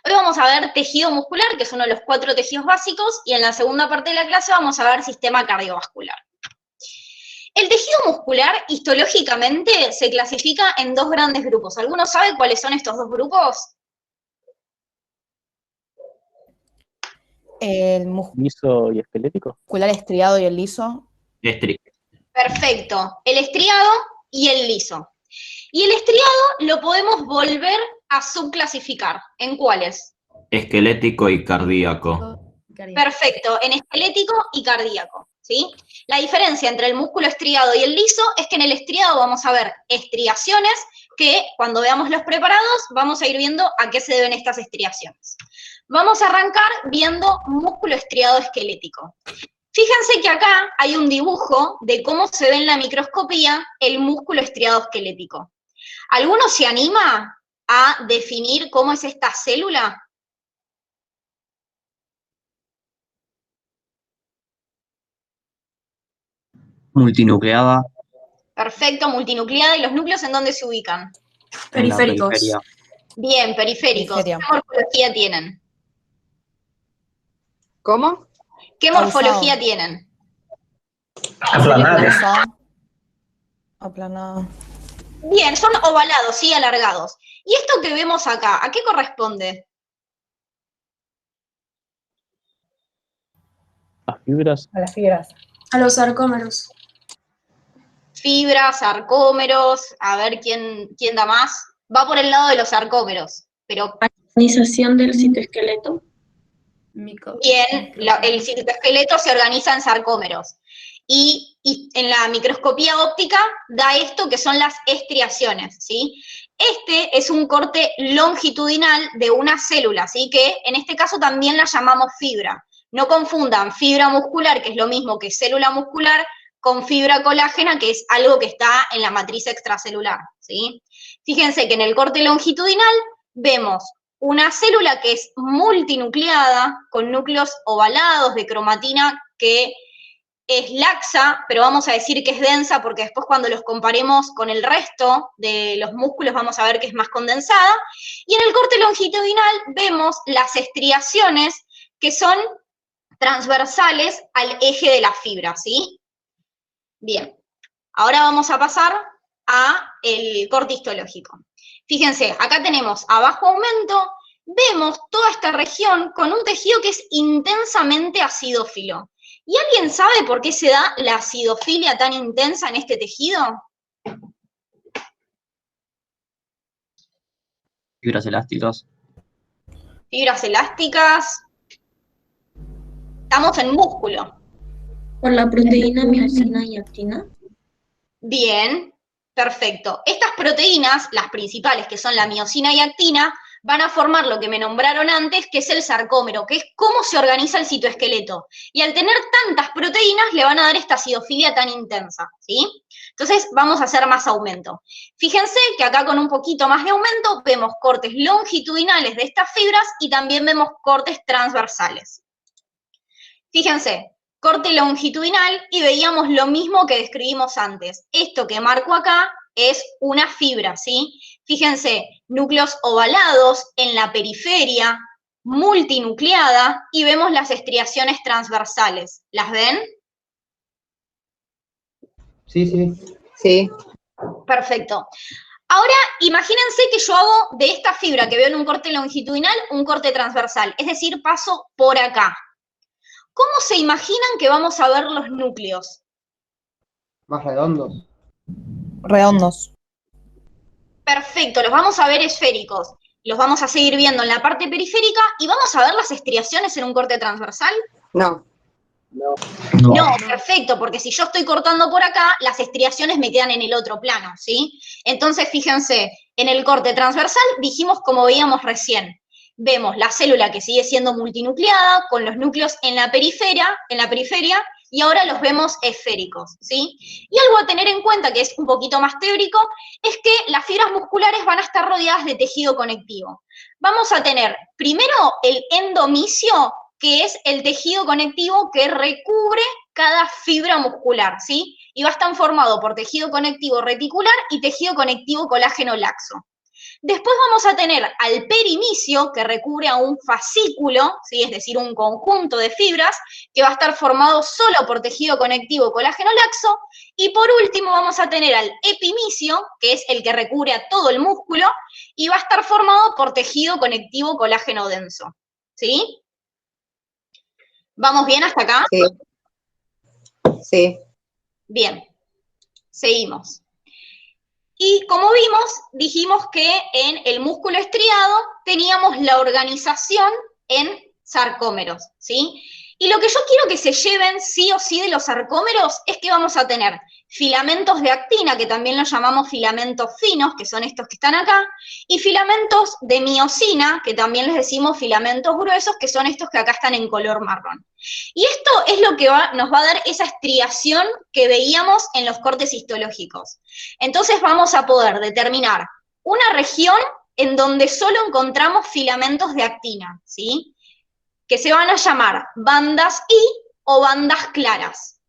Hoy vamos a ver tejido muscular, que es uno de los 4 tejidos básicos, y en la segunda parte de la clase vamos a ver sistema cardiovascular. El tejido muscular, histológicamente, se clasifica en 2 grandes grupos. ¿Alguno sabe cuáles son estos 2 grupos? El ¿Liso y esquelético? muscular estriado y el liso. Perfecto. El estriado y el liso. Y el estriado lo podemos volver a subclasificar. ¿En cuáles? Esquelético y cardíaco. Perfecto, en esquelético y cardíaco, ¿sí? La diferencia entre el músculo estriado y el liso es que en el estriado vamos a ver estriaciones que cuando veamos los preparados vamos a ir viendo a qué se deben estas estriaciones. Vamos a arrancar viendo músculo estriado esquelético. Fíjense que acá hay un dibujo de cómo se ve en la microscopía el músculo estriado esquelético. ¿Alguno se anima a definir cómo es esta célula? Multinucleada. Perfecto, multinucleada. ¿Y los núcleos en dónde se ubican? Periféricos. Periferia. Bien, periféricos. Periferia. ¿Qué morfología tienen? ¿Cómo? ¿Qué morfología tienen? Aplanados. Aplanado. Bien, son ovalados, sí, alargados. ¿Y esto que vemos acá, a qué corresponde? ¿Las fibras? A las fibras. A los sarcómeros. Fibras, sarcómeros, a ver quién da más. Va por el lado de los sarcómeros, pero Organización del citoesqueleto. bien, el citoesqueleto se organiza en sarcómeros. Y en la microscopía óptica da esto que son las estriaciones, ¿sí? Este es un corte longitudinal de una célula, ¿sí? Que en este caso también la llamamos fibra. No confundan fibra muscular, que es lo mismo que célula muscular, con fibra colágena, que es algo que está en la matriz extracelular, ¿sí? Fíjense que en el corte longitudinal vemos una célula que es multinucleada, con núcleos ovalados de cromatina que es laxa, pero vamos a decir que es densa porque después cuando los comparemos con el resto de los músculos vamos a ver que es más condensada. Y en el corte longitudinal vemos las estriaciones que son transversales al eje de la fibra, ¿sí? Bien, ahora vamos a pasar a el corte histológico. Fíjense, acá tenemos a bajo aumento, vemos toda esta región con un tejido que es intensamente acidófilo. ¿Y alguien sabe por qué se da la acidofilia tan intensa en este tejido? Fibras elásticas. Fibras elásticas. Estamos en músculo. Por la proteína miosina y actina. Bien, perfecto. Estas proteínas, las principales, que son la miosina y actina, van a formar lo que me nombraron antes, que es el sarcómero, que es cómo se organiza el citoesqueleto. Y al tener tantas proteínas, le van a dar esta acidofilia tan intensa, ¿sí? Entonces, vamos a hacer más aumento. Fíjense que acá con un poquito más de aumento, vemos cortes longitudinales de estas fibras y también vemos cortes transversales. Fíjense, corte longitudinal y veíamos lo mismo que describimos antes. Esto que marco acá es una fibra, ¿sí? Fíjense, núcleos ovalados en la periferia, multinucleada, y vemos las estriaciones transversales. ¿Las ven? Sí, sí. Sí. Perfecto. Ahora, imagínense que yo hago de esta fibra que veo en un corte longitudinal un corte transversal, es decir, paso por acá. ¿Cómo se imaginan que vamos a ver los núcleos? Más redondos. Redondos. Perfecto, los vamos a ver esféricos. Los vamos a seguir viendo en la parte periférica y vamos a ver las estriaciones en un corte transversal. No. No, perfecto, porque si yo estoy cortando por acá, las estriaciones me quedan en el otro plano, ¿sí? Entonces, fíjense, en el corte transversal dijimos como veíamos recién, vemos la célula que sigue siendo multinucleada, con los núcleos en la periferia, y ahora los vemos esféricos, ¿sí? Y algo a tener en cuenta, que es un poquito más teórico, es que las fibras musculares van a estar rodeadas de tejido conectivo. Vamos a tener primero el endomisio, que es el tejido conectivo que recubre cada fibra muscular, ¿sí? Y va a estar formado por tejido conectivo reticular y tejido conectivo colágeno laxo. Después vamos a tener al perimicio, que recubre a un fascículo, ¿sí? Es decir, un conjunto de fibras, que va a estar formado solo por tejido conectivo colágeno laxo. Y por último vamos a tener al epimicio, que es el que recubre a todo el músculo, y va a estar formado por tejido conectivo colágeno denso. ¿Sí? ¿Vamos bien hasta acá? Sí. Sí. Bien, seguimos. Y como vimos, dijimos que en el músculo estriado teníamos la organización en sarcómeros, ¿sí? Y lo que yo quiero que se lleven sí o sí de los sarcómeros es que vamos a tener filamentos de actina, que también los llamamos filamentos finos, que son estos que están acá, y filamentos de miosina, que también les decimos filamentos gruesos, que son estos que acá están en color marrón. Y esto es lo que nos va a dar esa estriación que veíamos en los cortes histológicos. Entonces vamos a poder determinar una región en donde solo encontramos filamentos de actina, ¿sí? Que se van a llamar bandas I o bandas claras.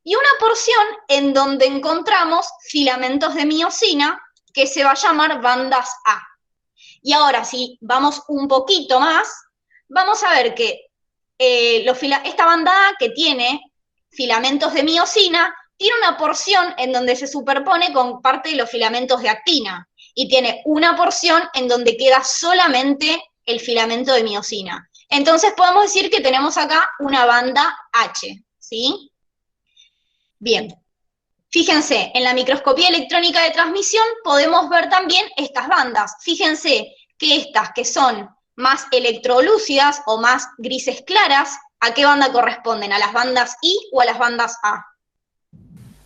Y una porción en donde encontramos filamentos de miosina, que se va a llamar bandas A. Y ahora, si vamos un poquito más, vamos a ver que esta banda A, que tiene filamentos de miosina, tiene una porción en donde se superpone con parte de los filamentos de actina, y tiene una porción en donde queda solamente el filamento de miosina. Entonces podemos decir que tenemos acá una banda H, ¿sí? Bien, fíjense, en la microscopía electrónica de transmisión podemos ver también estas bandas. Fíjense que estas que son más electrolúcidas o más grises claras, ¿a qué banda corresponden? ¿A las bandas I o a las bandas A?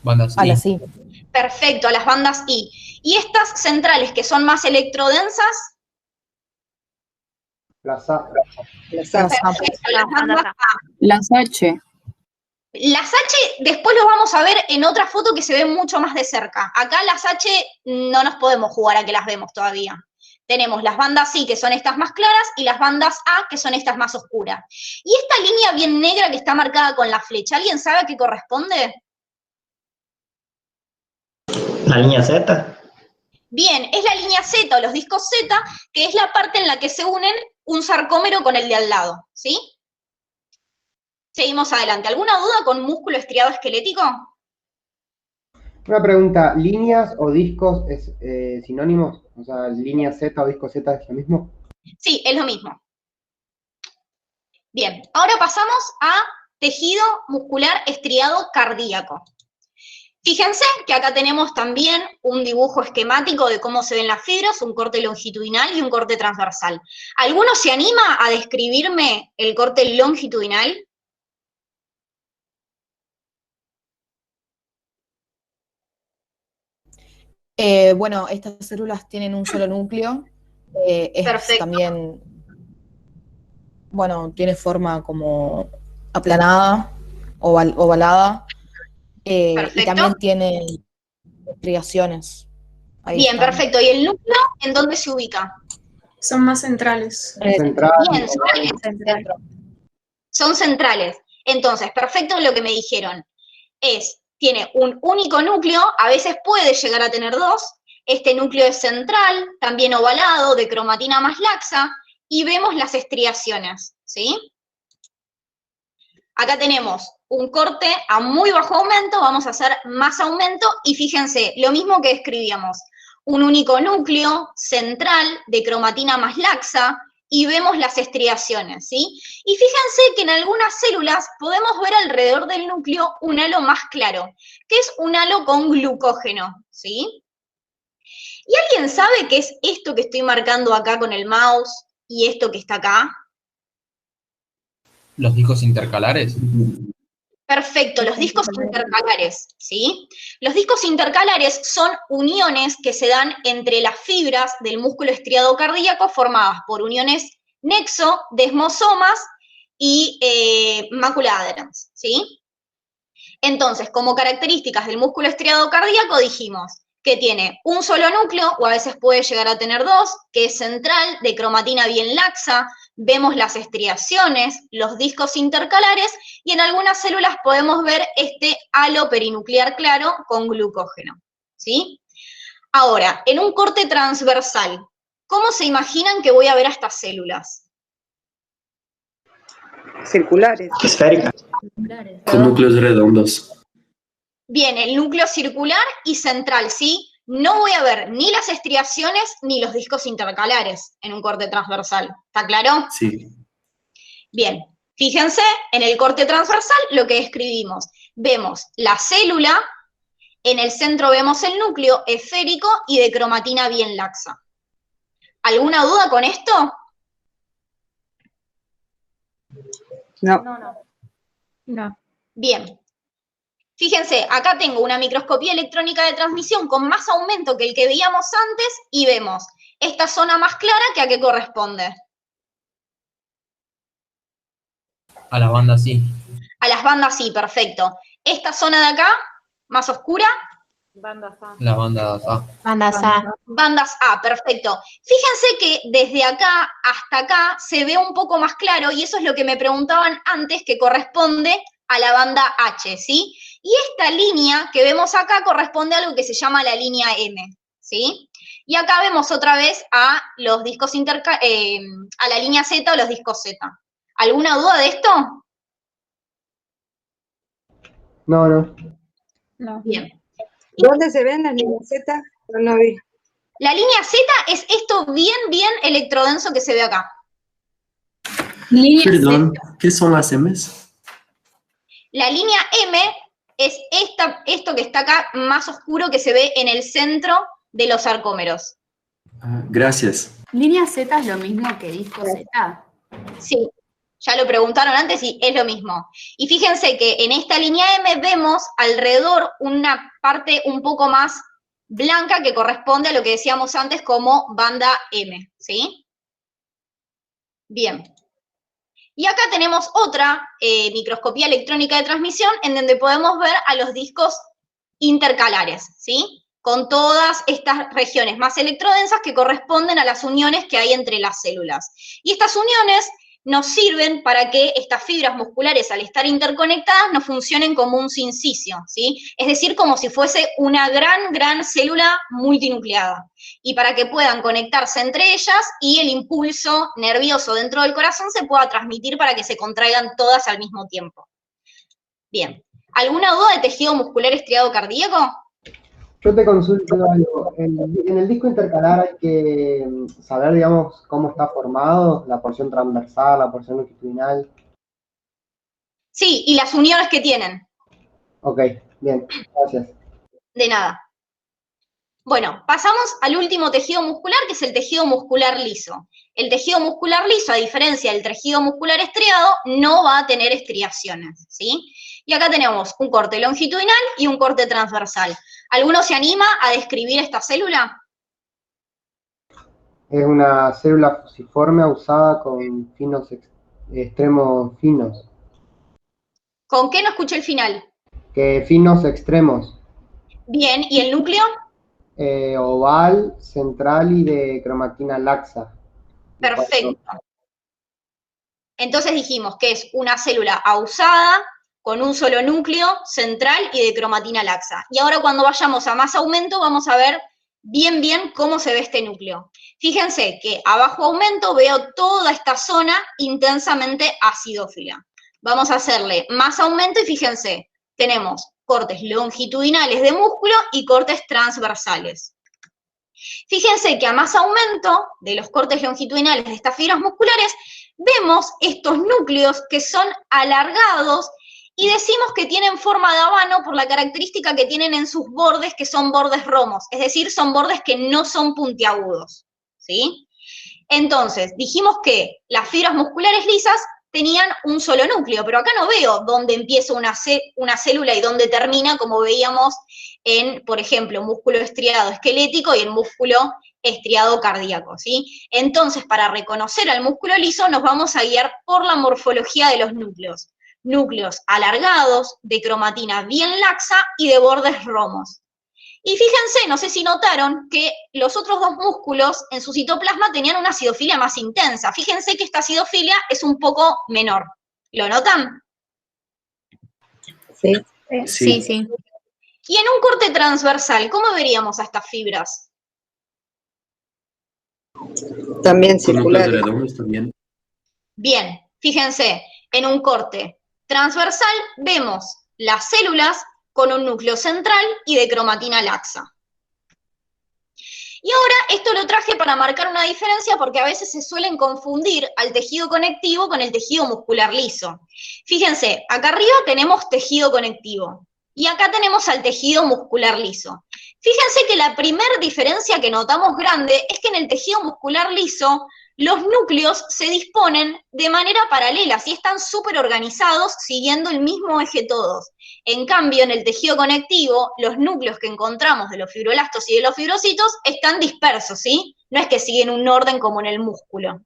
Bandas A I. las I. Perfecto, a las bandas I. Y estas centrales que son más electrodensas, Las A. perfecto, las bandas A. Las H. Las H después lo vamos a ver en otra foto que se ve mucho más de cerca. Acá las H no nos podemos jugar a que las vemos todavía. Tenemos las bandas I, que son estas más claras, y las bandas A, que son estas más oscuras. Y esta línea bien negra que está marcada con la flecha, ¿alguien sabe a qué corresponde? La línea Z. Bien, es la línea Z o los discos Z, que es la parte en la que se unen un sarcómero con el de al lado, ¿sí? Seguimos adelante. ¿Alguna duda con músculo estriado esquelético? Una pregunta, ¿líneas o discos es sinónimos? O sea, ¿línea Z o disco Z es lo mismo? Sí, es lo mismo. Bien, ahora pasamos a tejido muscular estriado cardíaco. Fíjense que acá tenemos también un dibujo esquemático de cómo se ven las fibras, un corte longitudinal y un corte transversal. ¿Alguno se anima a describirme el corte longitudinal? Bueno, estas células tienen un solo núcleo. Es Perfecto. también, bueno, tiene forma como aplanada, ovalada. Y Perfecto. también tiene estriaciones. Ahí Bien, están. perfecto. ¿Y el núcleo en dónde se ubica? Son más centrales. Central. Bien, son centrales. Entonces, perfecto lo que me dijeron. Tiene un único núcleo, a veces puede llegar a tener dos. Este núcleo es central, también ovalado, de cromatina más laxa, y vemos las estriaciones, ¿sí? Acá tenemos un corte a muy bajo aumento, vamos a hacer más aumento, y fíjense, lo mismo que describíamos, un único núcleo central de cromatina más laxa, y vemos las estriaciones, ¿sí? Y fíjense que en algunas células podemos ver alrededor del núcleo un halo más claro, que es un halo con glucógeno, ¿sí? ¿Y alguien sabe qué es esto que estoy marcando acá con el mouse y esto que está acá? Los discos intercalares. Perfecto, los discos intercalares, ¿sí? Los discos intercalares son uniones que se dan entre las fibras del músculo estriado cardíaco formadas por uniones nexo, desmosomas y mácula adherens, ¿sí? Entonces, como características del músculo estriado cardíaco dijimos que tiene un solo núcleo, o a veces puede llegar a tener dos, que es central, de cromatina bien laxa, vemos las estriaciones, los discos intercalares, y en algunas células podemos ver este halo perinuclear claro con glucógeno, ¿sí? Ahora, en un corte transversal, ¿cómo se imaginan que voy a ver a estas células? Circulares. Esférica. Con núcleos redondos. Bien, el núcleo circular y central, ¿sí? No voy a ver ni las estriaciones ni los discos intercalares en un corte transversal. ¿Está claro? Sí. Bien, fíjense, en el corte transversal lo que describimos. Vemos la célula, en el centro vemos el núcleo esférico y de cromatina bien laxa. ¿Alguna duda con esto? No. No. Bien. Fíjense, acá tengo una microscopía electrónica de transmisión con más aumento que el que veíamos antes y vemos esta zona más clara que a qué corresponde. A la banda sí. A las bandas sí, perfecto. Esta zona de acá, más oscura. La banda A. Bandas A. Bandas A, perfecto. Fíjense que desde acá hasta acá se ve un poco más claro y eso es lo que me preguntaban antes que corresponde a la banda H, ¿sí? Y esta línea que vemos acá corresponde a algo que se llama la línea M, ¿sí? Y acá vemos otra vez a los discos a la línea Z o los discos Z. ¿Alguna duda de esto? No. Bien. ¿Dónde se ven las líneas Z? No vi. La línea Z es esto bien electrodenso que se ve acá. Perdón, ¿qué son las M's? La línea M es esto que está acá más oscuro que se ve en el centro de los sarcómeros. Gracias. ¿Línea Z es lo mismo que disco Z? Sí, ya lo preguntaron antes y es lo mismo. Y fíjense que en esta línea M vemos alrededor una parte un poco más blanca que corresponde a lo que decíamos antes como banda M, ¿sí? Bien. Y acá tenemos otra microscopía electrónica de transmisión en donde podemos ver a los discos intercalares, ¿sí? Con todas estas regiones más electrodensas que corresponden a las uniones que hay entre las células. Y estas uniones nos sirven para que estas fibras musculares, al estar interconectadas, nos funcionen como un sincicio, ¿sí? Es decir, como si fuese una gran célula multinucleada. Y para que puedan conectarse entre ellas y el impulso nervioso dentro del corazón se pueda transmitir para que se contraigan todas al mismo tiempo. Bien. ¿Alguna duda de tejido muscular estriado cardíaco? Yo te consulto algo. En el disco intercalar hay que saber, digamos, cómo está formado, la porción transversal, la porción longitudinal. Sí, y las uniones que tienen. Ok, bien, gracias. De nada. Bueno, pasamos al último tejido muscular, que es el tejido muscular liso. El tejido muscular liso, a diferencia del tejido muscular estriado, no va a tener estriaciones, ¿sí? Y acá tenemos un corte longitudinal y un corte transversal. ¿Alguno se anima a describir esta célula? Es una célula fusiforme usada con extremos finos. ¿Con qué no escuché el final? Que finos extremos. Bien, ¿y el núcleo? Oval, central y de cromatina laxa. Perfecto. Entonces dijimos que es una célula ausada, con un solo núcleo central y de cromatina laxa. Y ahora cuando vayamos a más aumento vamos a ver bien cómo se ve este núcleo. Fíjense que a bajo aumento veo toda esta zona intensamente acidófila. Vamos a hacerle más aumento y fíjense, tenemos cortes longitudinales de músculo y cortes transversales. Fíjense que a más aumento de los cortes longitudinales de estas fibras musculares, vemos estos núcleos que son alargados y decimos que tienen forma de habano por la característica que tienen en sus bordes, que son bordes romos, es decir, son bordes que no son puntiagudos, ¿sí? Entonces, dijimos que las fibras musculares lisas tenían un solo núcleo, pero acá no veo dónde empieza una célula y dónde termina, como veíamos en, por ejemplo, músculo estriado esquelético y el músculo estriado cardíaco, ¿sí? Entonces, para reconocer al músculo liso, nos vamos a guiar por la morfología de los núcleos. Núcleos alargados, de cromatina bien laxa y de bordes romos. Y fíjense, no sé si notaron, que los otros dos músculos en su citoplasma tenían una acidofilia más intensa. Fíjense que esta acidofilia es un poco menor. ¿Lo notan? Sí. Sí. Y en un corte transversal, ¿cómo veríamos a estas fibras? También Con núcleos circulares. redondos también. Bien, fíjense, en un corte transversal vemos las células con un núcleo central y de cromatina laxa. Y ahora esto lo traje para marcar una diferencia porque a veces se suelen confundir al tejido conectivo con el tejido muscular liso. Fíjense, acá arriba tenemos tejido conectivo y acá tenemos al tejido muscular liso. Fíjense que la primera diferencia que notamos grande es que en el tejido muscular liso los núcleos se disponen de manera paralela, y están súper organizados siguiendo el mismo eje todos. En cambio, en el tejido conectivo, los núcleos que encontramos de los fibrolastos y de los fibrocitos están dispersos, ¿sí? No es que siguen un orden como en el músculo.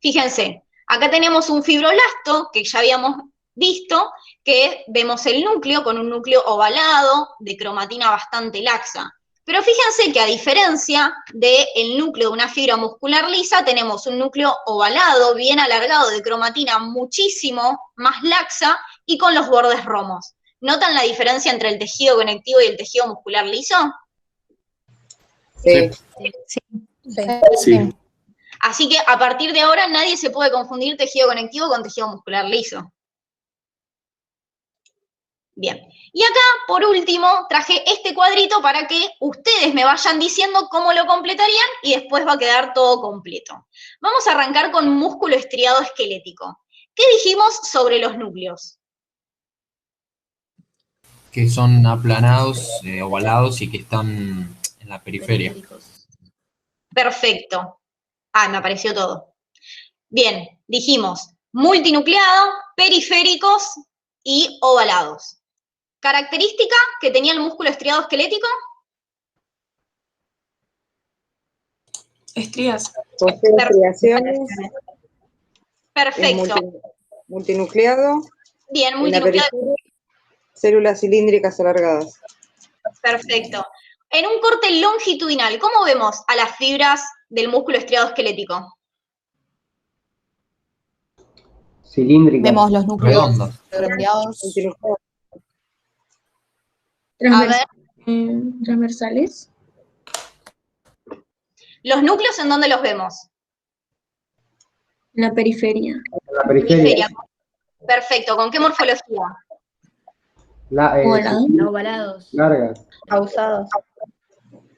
Fíjense, acá tenemos un fibroblasto que ya habíamos visto, que vemos el núcleo con un núcleo ovalado, de cromatina bastante laxa. Pero fíjense que a diferencia del núcleo de una fibra muscular lisa, tenemos un núcleo ovalado, bien alargado, de cromatina muchísimo más laxa y con los bordes romos. ¿Notan la diferencia entre el tejido conectivo y el tejido muscular liso? Sí. Sí. Así que a partir de ahora nadie se puede confundir tejido conectivo con tejido muscular liso. Bien, y acá, por último, traje este cuadrito para que ustedes me vayan diciendo cómo lo completarían y después va a quedar todo completo. Vamos a arrancar con músculo estriado esquelético. ¿Qué dijimos sobre los núcleos? Que son aplanados, ovalados y que están en la periferia. Perfecto. Ah, me apareció todo. Bien, dijimos multinucleado, periféricos y ovalados. ¿Característica que tenía el músculo estriado esquelético? Estrías. Posee estriaciones. Perfecto. Multinucleado. Bien, En la multinucleado. periferia, células cilíndricas alargadas. Perfecto. En un corte longitudinal, ¿cómo vemos a las fibras del músculo estriado esquelético? Cilíndrica. Vemos los núcleos Redondos. redondeados. A ver, Transversales. ¿los núcleos en dónde los vemos? En la periferia. En la periferia. Perfecto. ¿Con qué morfología? Ovalados. Largas. Pausados.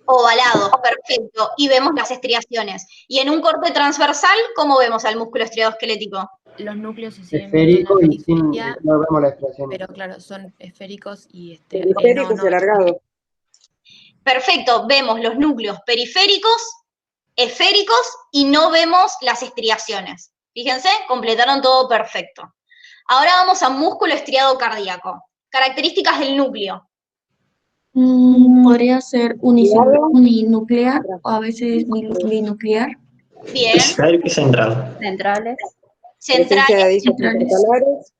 Ovalados, perfecto. Y vemos las estriaciones. Y en un corte transversal, ¿cómo vemos al músculo estriado esquelético? Los núcleos se siguen Esférico viendo y en la sin. periferia, No vemos la expresión. pero claro, son esféricos y Periféricos y alargados. Perfecto. Vemos los núcleos periféricos, esféricos y no vemos las estriaciones. Fíjense, completaron todo perfecto. Ahora vamos a músculo estriado cardíaco. Características del núcleo. Podría ser uninuclear o a veces binuclear. Bien. Esférico y central. centrales. Presencia de Centrales. discos intercalares.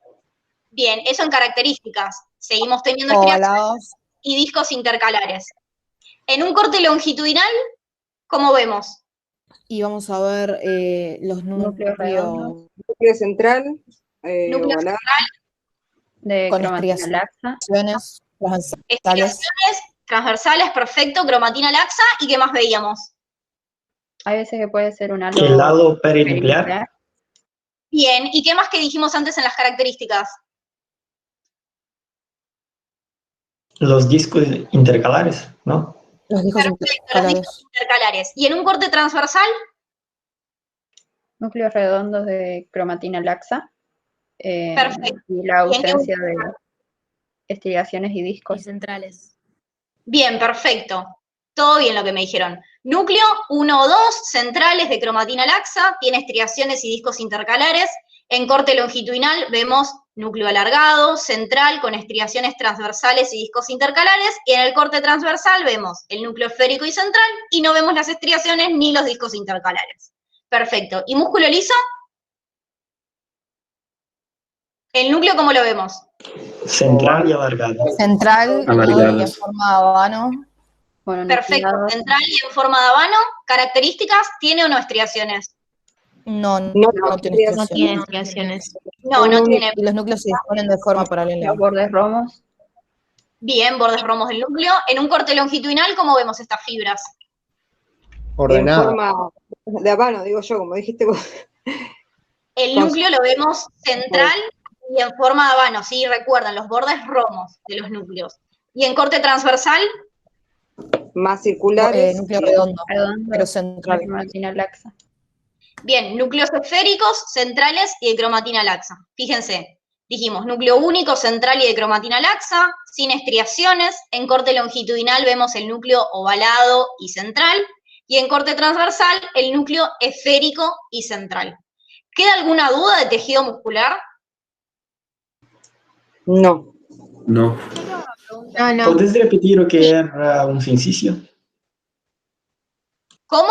Bien, eso en características. Seguimos teniendo estriaciones Ovalados. y discos intercalares. En un corte longitudinal, ¿cómo vemos? Y vamos a ver los Núcleos redondos. núcleos Núcleo central. Núcleo Ovalado. De con cromatina laxa. estriaciones transversales. Estriaciones transversales, perfecto, cromatina laxa, ¿y qué más veíamos? Hay veces que puede ser un halo El lado perinuclear. Bien, ¿y qué más que dijimos antes en las características? Los discos intercalares, ¿no? Los discos Perfecto, los intercalares. discos intercalares. ¿Y en un corte transversal? Núcleos redondos de cromatina laxa. Perfecto. Y la ¿Y en qué ausencia de estriaciones y discos. centrales. Bien, perfecto. Todo bien lo que me dijeron. Núcleo 1 o 2, centrales de cromatina laxa, tiene estriaciones y discos intercalares. En corte longitudinal vemos núcleo alargado, central, con estriaciones transversales y discos intercalares. Y en el corte transversal vemos el núcleo esférico y central y no vemos las estriaciones ni los discos intercalares. Perfecto. ¿Y músculo liso? ¿El núcleo cómo lo vemos? Central y alargado. Central y Alargados. en forma de habano. Perfecto. Central y en forma de habano. ¿Características? ¿Tiene o no estriaciones? No tiene estriaciones. No, no tiene. Y los núcleos se disponen de forma paralela. Los bordes romos. Bien, bordes romos del núcleo. En un corte longitudinal, ¿cómo vemos estas fibras? Ordenada. En forma de habano, digo yo, como dijiste vos. El núcleo lo vemos central y en forma de habano, ¿sí? Recuerdan, los bordes romos de los núcleos. Y en corte transversal, Más circulares. Núcleo redondo, Redondo, pero central. cromatina laxa. bien, núcleos esféricos, centrales y de cromatina laxa. Fíjense, dijimos núcleo único, central y de cromatina laxa, sin estriaciones. En corte longitudinal vemos el núcleo ovalado y central. Y en corte transversal, el núcleo esférico y central. ¿Queda alguna duda de tejido muscular? No. No. No, no. ¿Puedes repetir lo que era un sincicio? ¿Cómo?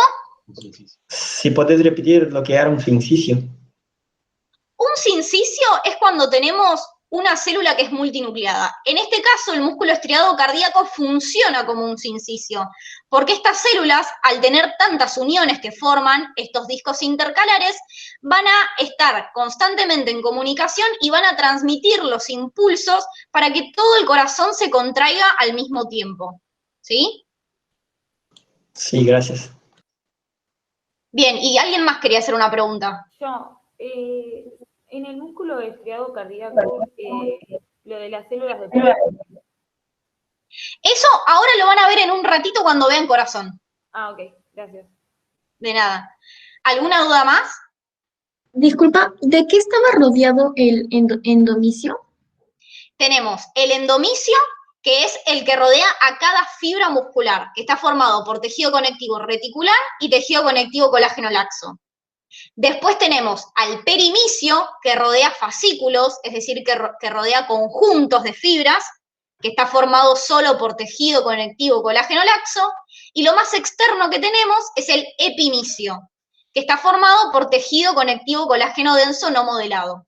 Si puedes repetir lo que era un sincicio. Un sincicio es cuando tenemos una célula que es multinucleada. En este caso, el músculo estriado cardíaco funciona como un sincicio, porque estas células, al tener tantas uniones que forman estos discos intercalares, van a estar constantemente en comunicación y van a transmitir los impulsos para que todo el corazón se contraiga al mismo tiempo. ¿Sí? Sí, gracias. Bien, ¿y alguien más quería hacer una pregunta? Yo, en el músculo estriado cardíaco, lo de las células de plasma. Eso ahora lo van a ver en un ratito cuando vean corazón. Ah, ok, gracias. De nada. ¿Alguna duda más? Disculpa, ¿de qué estaba rodeado el endomisio? Tenemos el endomisio, que es el que rodea a cada fibra muscular, que está formado por tejido conectivo reticular y tejido conectivo colágeno laxo. Después tenemos al perimisio, que rodea fascículos, es decir, que rodea conjuntos de fibras, que está formado solo por tejido conectivo colágeno laxo, y lo más externo que tenemos es el epimisio, que está formado por tejido conectivo colágeno denso no modelado.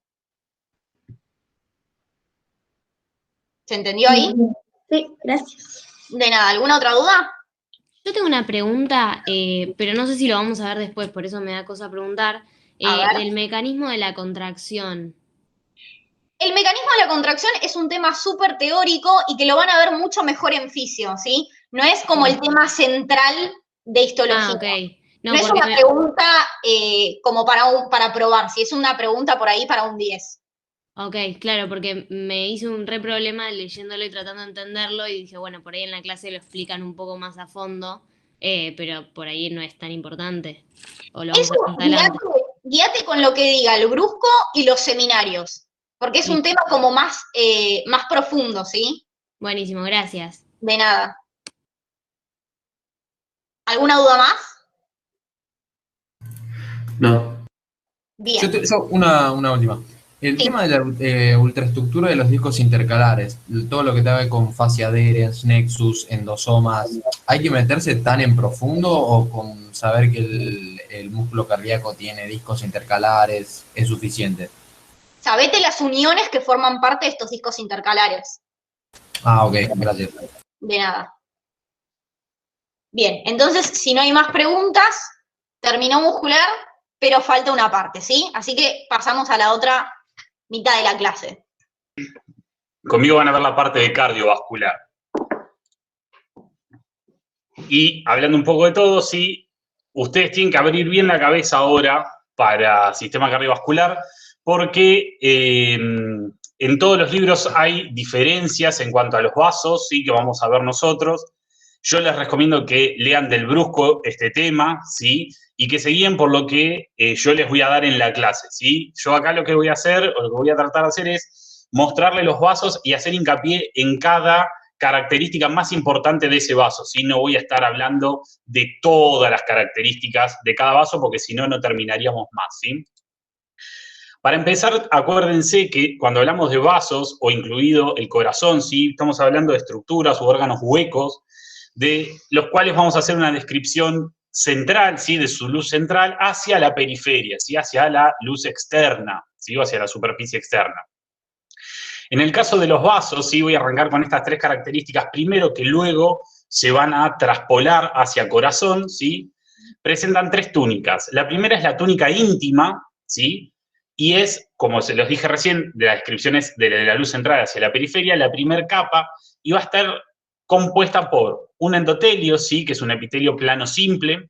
¿Se entendió ahí? Sí, gracias. De nada, ¿alguna otra duda? Yo tengo una pregunta, pero no sé si lo vamos a ver después, por eso me da cosa preguntar, del mecanismo de la contracción. El mecanismo de la contracción es un tema súper teórico y que lo van a ver mucho mejor en fisio, ¿sí? No es como el tema central de histología. Ah, ok. No es una pregunta como para probar, si es una pregunta por ahí para un 10. Ok, claro, porque me hice un re problema leyéndolo y tratando de entenderlo y dije, bueno, por ahí en la clase lo explican un poco más a fondo, pero por ahí no es tan importante. O lo vamos a contar guíate con lo que diga el brusco y los seminarios, porque es un tema como más profundo, ¿sí? Buenísimo, gracias. De nada. ¿Alguna duda más? No. Bien. Yo una última. El tema de la ultraestructura de los discos intercalares, todo lo que tenga que ver con fascia adherens, nexus, endosomas, ¿hay que meterse tan en profundo o con saber que el músculo cardíaco tiene discos intercalares es suficiente? Sabete las uniones que forman parte de estos discos intercalares. Ah, ok, gracias. De nada. Bien, entonces, si no hay más preguntas, terminó muscular, pero falta una parte, ¿sí? Así que pasamos a la otra mitad de la clase. Conmigo van a ver la parte de cardiovascular. Y hablando un poco de todo, sí, ustedes tienen que abrir bien la cabeza ahora para sistema cardiovascular, porque en todos los libros hay diferencias en cuanto a los vasos, ¿sí? Que vamos a ver nosotros. Yo les recomiendo que lean del brusco este tema, ¿sí? Y que se guíen por lo que yo les voy a dar en la clase, ¿sí? Yo acá lo que voy a hacer, o lo que voy a tratar de hacer es mostrarles los vasos y hacer hincapié en cada característica más importante de ese vaso, ¿sí? No voy a estar hablando de todas las características de cada vaso, porque si no, no terminaríamos más, ¿sí? Para empezar, acuérdense que cuando hablamos de vasos, o incluido el corazón, ¿sí? Estamos hablando de estructuras u órganos huecos, de los cuales vamos a hacer una descripción central, ¿sí? De su luz central hacia la periferia, ¿sí? Hacia la luz externa, ¿sí? O hacia la superficie externa. En el caso de los vasos, ¿sí? Voy a arrancar con estas tres características primero, que luego se van a traspolar hacia corazón, ¿sí? Presentan tres túnicas. La primera es la túnica íntima, ¿sí? y es, como se los dije recién, de las descripciones de la luz central hacia la periferia, la primera capa, y va a estar compuesta por un endotelio, ¿sí? Que es un epitelio plano simple,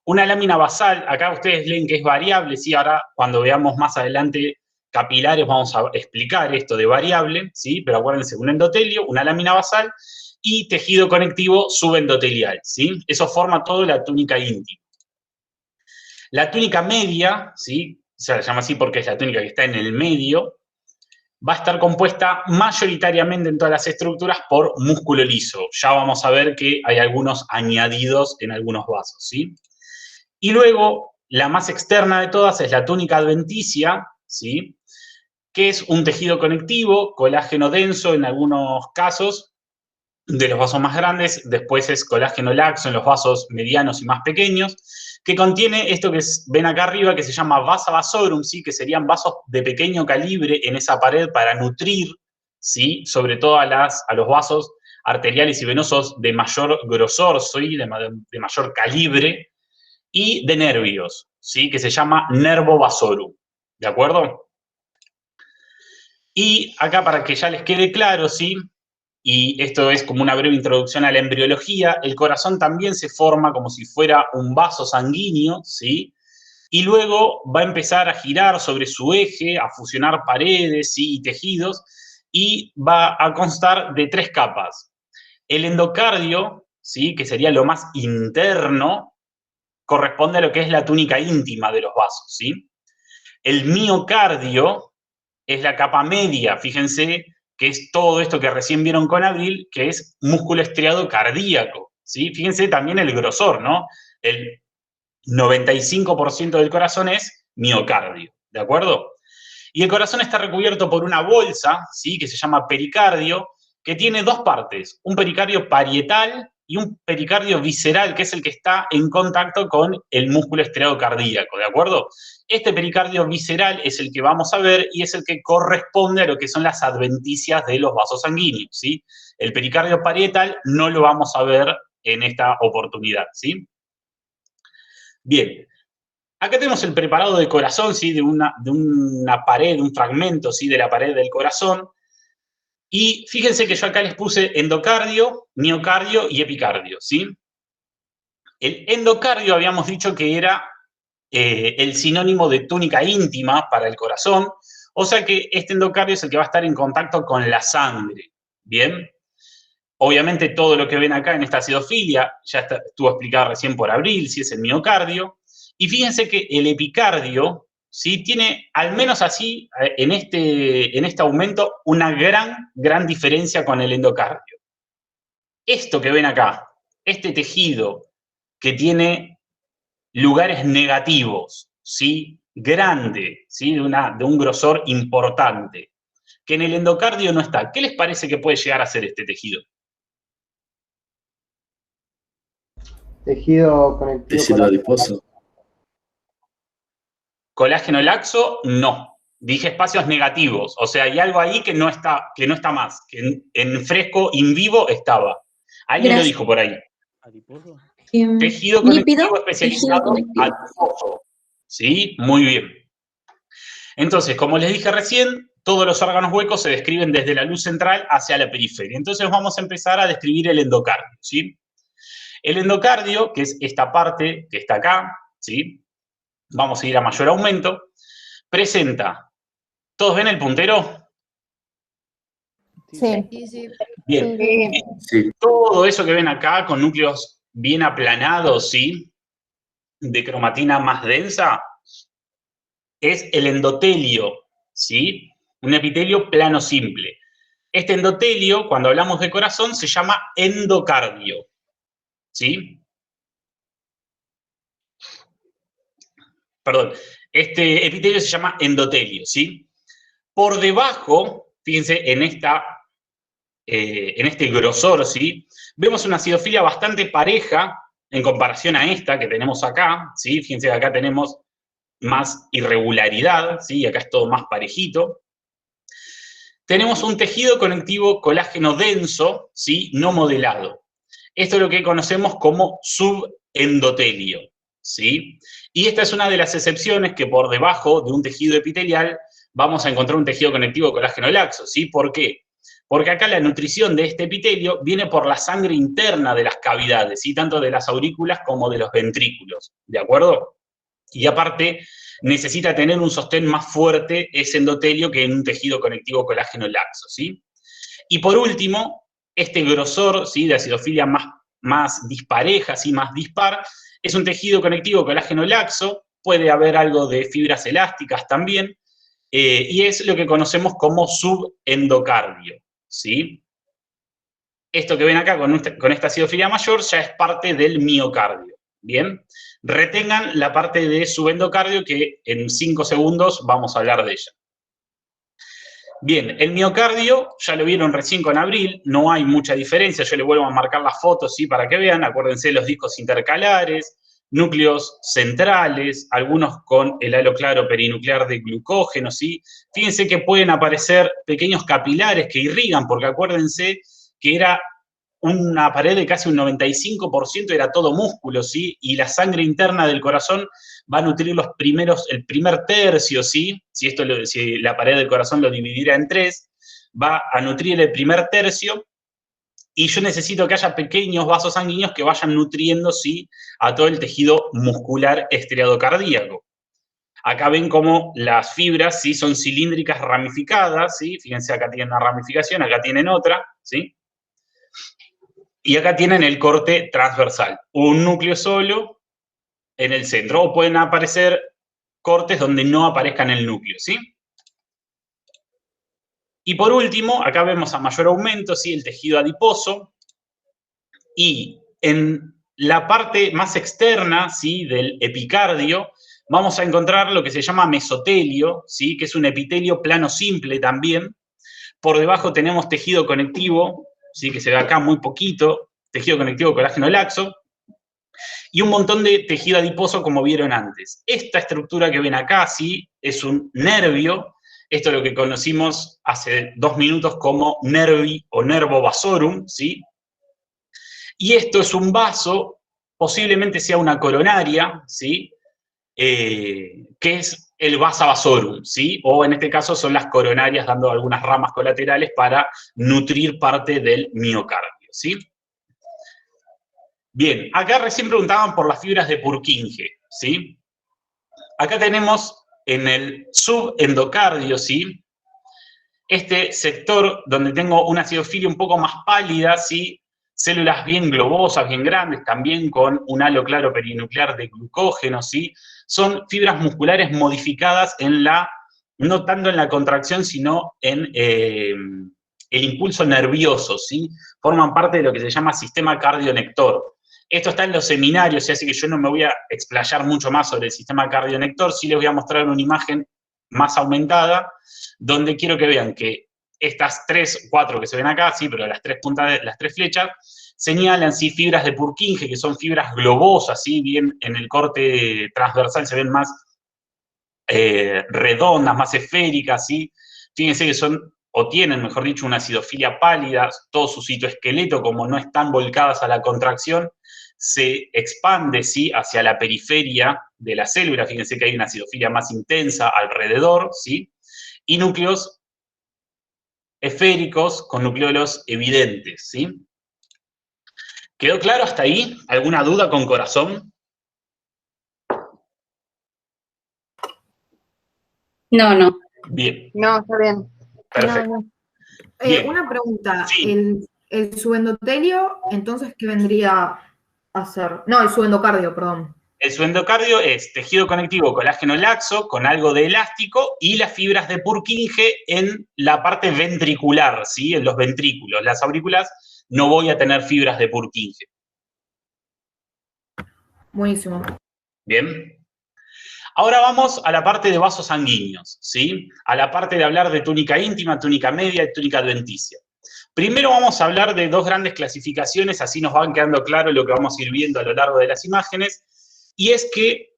una lámina basal, acá ustedes leen que es variable, ¿sí? Ahora cuando veamos más adelante capilares vamos a explicar esto de variable, ¿sí? Pero acuérdense, un endotelio, una lámina basal y tejido conectivo subendotelial, ¿sí? Eso forma toda la túnica íntima. La túnica media, ¿sí? Se llama así porque es la túnica que está en el medio, va a estar compuesta mayoritariamente en todas las estructuras por músculo liso. Ya vamos a ver que hay algunos añadidos en algunos vasos, ¿sí? Y luego, la más externa de todas es la túnica adventicia, ¿sí? Que es un tejido conectivo, colágeno denso en algunos casos, de los vasos más grandes, después es colágeno laxo en los vasos medianos y más pequeños, que contiene esto que ven acá arriba, que se llama vasa vasorum, ¿sí? Que serían vasos de pequeño calibre en esa pared para nutrir, ¿sí? Sobre todo a los vasos arteriales y venosos de mayor grosor, ¿sí? de mayor calibre, y de nervios, ¿sí? Que se llama nervo vasorum, ¿de acuerdo? Y acá, para que ya les quede claro, ¿sí? Y esto es como una breve introducción a la embriología, el corazón también se forma como si fuera un vaso sanguíneo, ¿sí? Y luego va a empezar a girar sobre su eje, a fusionar paredes, ¿sí? Y tejidos, y va a constar de 3 capas. El endocardio, ¿sí? Que sería lo más interno, corresponde a lo que es la túnica íntima de los vasos, ¿sí? El miocardio es la capa media, fíjense, que es todo esto que recién vieron con Abril, que es músculo estriado cardíaco, ¿sí? Fíjense también el grosor, ¿no? El 95% del corazón es miocardio, ¿de acuerdo? Y el corazón está recubierto por una bolsa, ¿sí? Que se llama pericardio, que tiene 2 partes, un pericardio parietal y un pericardio visceral, que es el que está en contacto con el músculo estriado cardíaco, ¿de acuerdo? Este pericardio visceral es el que vamos a ver y es el que corresponde a lo que son las adventicias de los vasos sanguíneos, ¿sí? El pericardio parietal no lo vamos a ver en esta oportunidad, ¿sí? Bien, acá tenemos el preparado de corazón, ¿sí? De una pared, un fragmento, ¿sí? De la pared del corazón. Y fíjense que yo acá les puse endocardio, miocardio y epicardio, ¿sí? El endocardio habíamos dicho que era el sinónimo de túnica íntima para el corazón, o sea que este endocardio es el que va a estar en contacto con la sangre, ¿bien? Obviamente todo lo que ven acá en esta acidofilia ya estuvo explicado recién por Abril, si es el miocardio, y fíjense que el epicardio, ¿sí? Tiene, al menos así, en este aumento, una gran diferencia con el endocardio. Esto que ven acá, este tejido que tiene lugares negativos, ¿sí? Grande, ¿sí? De un grosor importante, que en el endocardio no está. ¿Qué les parece que puede llegar a ser este tejido? Tejido conectivo. Tejido adiposo. Colágeno laxo, no. Dije espacios negativos, o sea, hay algo ahí que no está más, que en fresco, in vivo, estaba. Alguien lo dijo por ahí. ¿Adiposo? Tejido conectivo especializado adiposo. ¿Sí? Muy bien. Entonces, como les dije recién, todos los órganos huecos se describen desde la luz central hacia la periferia. Entonces vamos a empezar a describir el endocardio, ¿sí? El endocardio, que es esta parte que está acá, ¿sí? Vamos a ir a mayor aumento, presenta, ¿todos ven el puntero? Sí. Bien. Sí. Todo eso que ven acá con núcleos bien aplanados, ¿sí? De cromatina más densa, es el endotelio, ¿sí? Un epitelio plano simple. Este endotelio, cuando hablamos de corazón, se llama endocardio, ¿sí? Perdón, este epitelio se llama endotelio, ¿sí? Por debajo, fíjense en este grosor, ¿sí? Vemos una acidofilia bastante pareja en comparación a esta que tenemos acá, ¿sí? Fíjense que acá tenemos más irregularidad, ¿sí? Acá es todo más parejito. Tenemos un tejido conectivo colágeno denso, ¿sí? No modelado. Esto es lo que conocemos como subendotelio, ¿sí? Y esta es una de las excepciones que por debajo de un tejido epitelial vamos a encontrar un tejido conectivo colágeno laxo, ¿sí? ¿Por qué? Porque acá la nutrición de este epitelio viene por la sangre interna de las cavidades, ¿sí? Tanto de las aurículas como de los ventrículos, ¿de acuerdo? Y aparte, necesita tener un sostén más fuerte ese endotelio que en un tejido conectivo colágeno laxo, ¿sí? Y por último, este grosor, ¿sí? De acidofilia más dispareja, ¿sí? Más dispar, es un tejido conectivo colágeno laxo, puede haber algo de fibras elásticas también, y es lo que conocemos como subendocardio, ¿sí? Esto que ven acá con esta acidofilia mayor ya es parte del miocardio, ¿bien? Retengan la parte de subendocardio que en 5 segundos vamos a hablar de ella. Bien, el miocardio, ya lo vieron recién con Abril, no hay mucha diferencia, yo le vuelvo a marcar las fotos, ¿sí? Para que vean, acuérdense los discos intercalares, núcleos centrales, algunos con el halo claro perinuclear de glucógeno, ¿sí? Fíjense que pueden aparecer pequeños capilares que irrigan, porque acuérdense que era una pared de casi un 95% era todo músculo, ¿sí? Y la sangre interna del corazón va a nutrir el primer tercio, ¿sí? Si la pared del corazón lo dividiera en 3, va a nutrir el primer tercio, y yo necesito que haya pequeños vasos sanguíneos que vayan nutriendo, ¿sí? A todo el tejido muscular estriadocardíaco. Acá ven cómo las fibras, ¿sí? Son cilíndricas ramificadas, ¿sí? Fíjense, acá tienen una ramificación, acá tienen otra, ¿sí? Y acá tienen el corte transversal, un núcleo solo en el centro, o pueden aparecer cortes donde no aparezca en el núcleo, ¿sí? Y por último, acá vemos a mayor aumento, ¿sí? El tejido adiposo, y en la parte más externa, ¿sí? Del epicardio, vamos a encontrar lo que se llama mesotelio, ¿sí? Que es un epitelio plano simple también. Por debajo tenemos tejido conectivo, ¿sí? Que se ve acá muy poquito, tejido conectivo colágeno laxo, y un montón de tejido adiposo como vieron antes. Esta estructura que ven acá, ¿sí? Es un nervio, esto es lo que conocimos hace 2 minutos como nervi o nervo vasorum, ¿sí? Y esto es un vaso, posiblemente sea una coronaria, ¿sí? Que es el vasa vasorum, ¿sí? O en este caso son las coronarias dando algunas ramas colaterales para nutrir parte del miocardio, ¿sí? Bien, acá recién preguntaban por las fibras de Purkinje, ¿sí? Acá tenemos en el subendocardio, ¿sí? Este sector donde tengo una acidofilia un poco más pálida, ¿sí? Células bien globosas, bien grandes, también con un halo claro perinuclear de glucógeno, ¿sí? Son fibras musculares modificadas no tanto en la contracción, sino en el impulso nervioso, ¿sí? Forman parte de lo que se llama sistema cardionector. Esto está en los seminarios, así que yo no me voy a explayar mucho más sobre el sistema cardionector, sí les voy a mostrar una imagen más aumentada, donde quiero que vean que estas 3, 4 que se ven acá, sí, pero las 3 puntas, las 3 flechas, señalan, sí, fibras de Purkinje, que son fibras globosas, sí, bien en el corte transversal se ven más redondas, más esféricas, sí. Fíjense que son, o tienen, mejor dicho, una acidofilia pálida, todo su citoesqueleto, como no están volcadas a la contracción, se expande, ¿sí? Hacia la periferia de la célula. Fíjense que hay una acidofilia más intensa alrededor, ¿sí? Y núcleos esféricos con nucleolos evidentes, ¿sí? ¿Quedó claro hasta ahí? ¿Alguna duda con corazón? No. Bien. No, está bien. Perfecto. Bien. Una pregunta. Sí. ¿El subendotelio, entonces, qué vendría a ser? No, el subendocardio, perdón. El subendocardio es tejido conectivo colágeno laxo con algo de elástico y las fibras de Purkinje en la parte ventricular, ¿sí? En los ventrículos. Las aurículas no voy a tener fibras de Purkinje. Buenísimo. Bien. Ahora vamos a la parte de vasos sanguíneos, ¿sí? A la parte de hablar de túnica íntima, túnica media y túnica adventicia. Primero vamos a hablar de 2 grandes clasificaciones, así nos van quedando claro lo que vamos a ir viendo a lo largo de las imágenes, y es que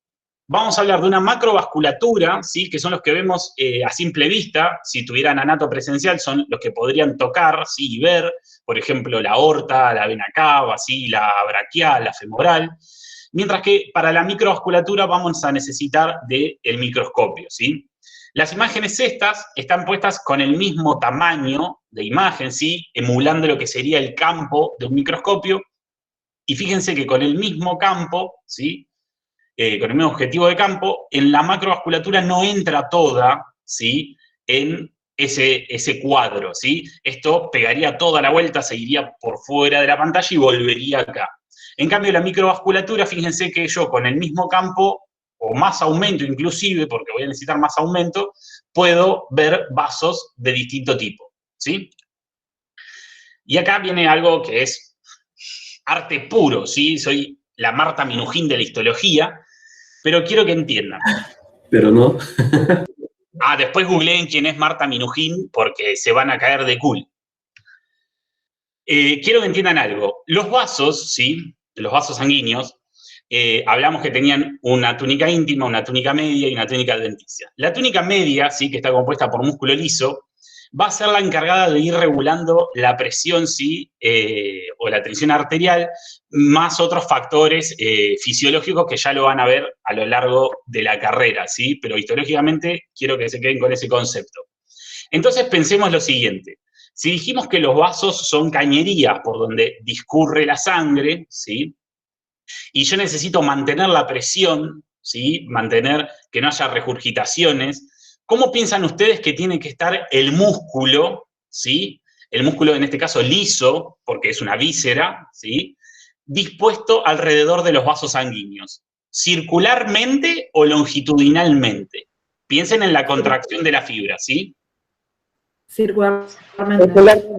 vamos a hablar de una macrovasculatura, ¿sí? Que son los que vemos a simple vista, si tuvieran anato presencial, son los que podrían tocar, ¿sí? Y ver, por ejemplo, la aorta, la vena cava, ¿sí? La braquial, la femoral. mientras que para la microvasculatura vamos a necesitar del microscopio, ¿sí? Las imágenes estas están puestas con el mismo tamaño de imagen, ¿sí? Emulando lo que sería el campo de un microscopio, y fíjense que con el mismo campo, ¿sí? Con el mismo objetivo de campo, en la macrovasculatura no entra toda, ¿sí? En ese cuadro, ¿sí? Esto pegaría toda la vuelta, seguiría por fuera de la pantalla y volvería acá. En cambio, la microvasculatura, fíjense que yo con el mismo campo, o más aumento inclusive, porque voy a necesitar más aumento, puedo ver vasos de distinto tipo, ¿sí? Y acá viene algo que es arte puro, ¿sí? Soy la Marta Minujín de la histología, pero quiero que entiendan. Pero no. Después googleen quién es Marta Minujín, porque se van a caer de cool. Quiero que entiendan algo. Los vasos, ¿sí? Los vasos sanguíneos, hablamos que tenían una túnica íntima, una túnica media y una túnica adventicia. La túnica media, ¿sí? Que está compuesta por músculo liso, va a ser la encargada de ir regulando la presión, ¿sí? O la tensión arterial, más otros factores fisiológicos que ya lo van a ver a lo largo de la carrera, ¿sí? Pero histológicamente quiero que se queden con ese concepto. Entonces pensemos lo siguiente. Si dijimos que los vasos son cañerías por donde discurre la sangre, ¿sí? Y yo necesito mantener la presión, ¿sí? Mantener que no haya regurgitaciones. ¿Cómo piensan ustedes que tiene que estar el músculo, ¿sí? El músculo, en este caso, liso, porque es una víscera, ¿sí? Dispuesto alrededor de los vasos sanguíneos? ¿Circularmente o longitudinalmente? Piensen en la contracción de la fibra, ¿sí? Circularmente.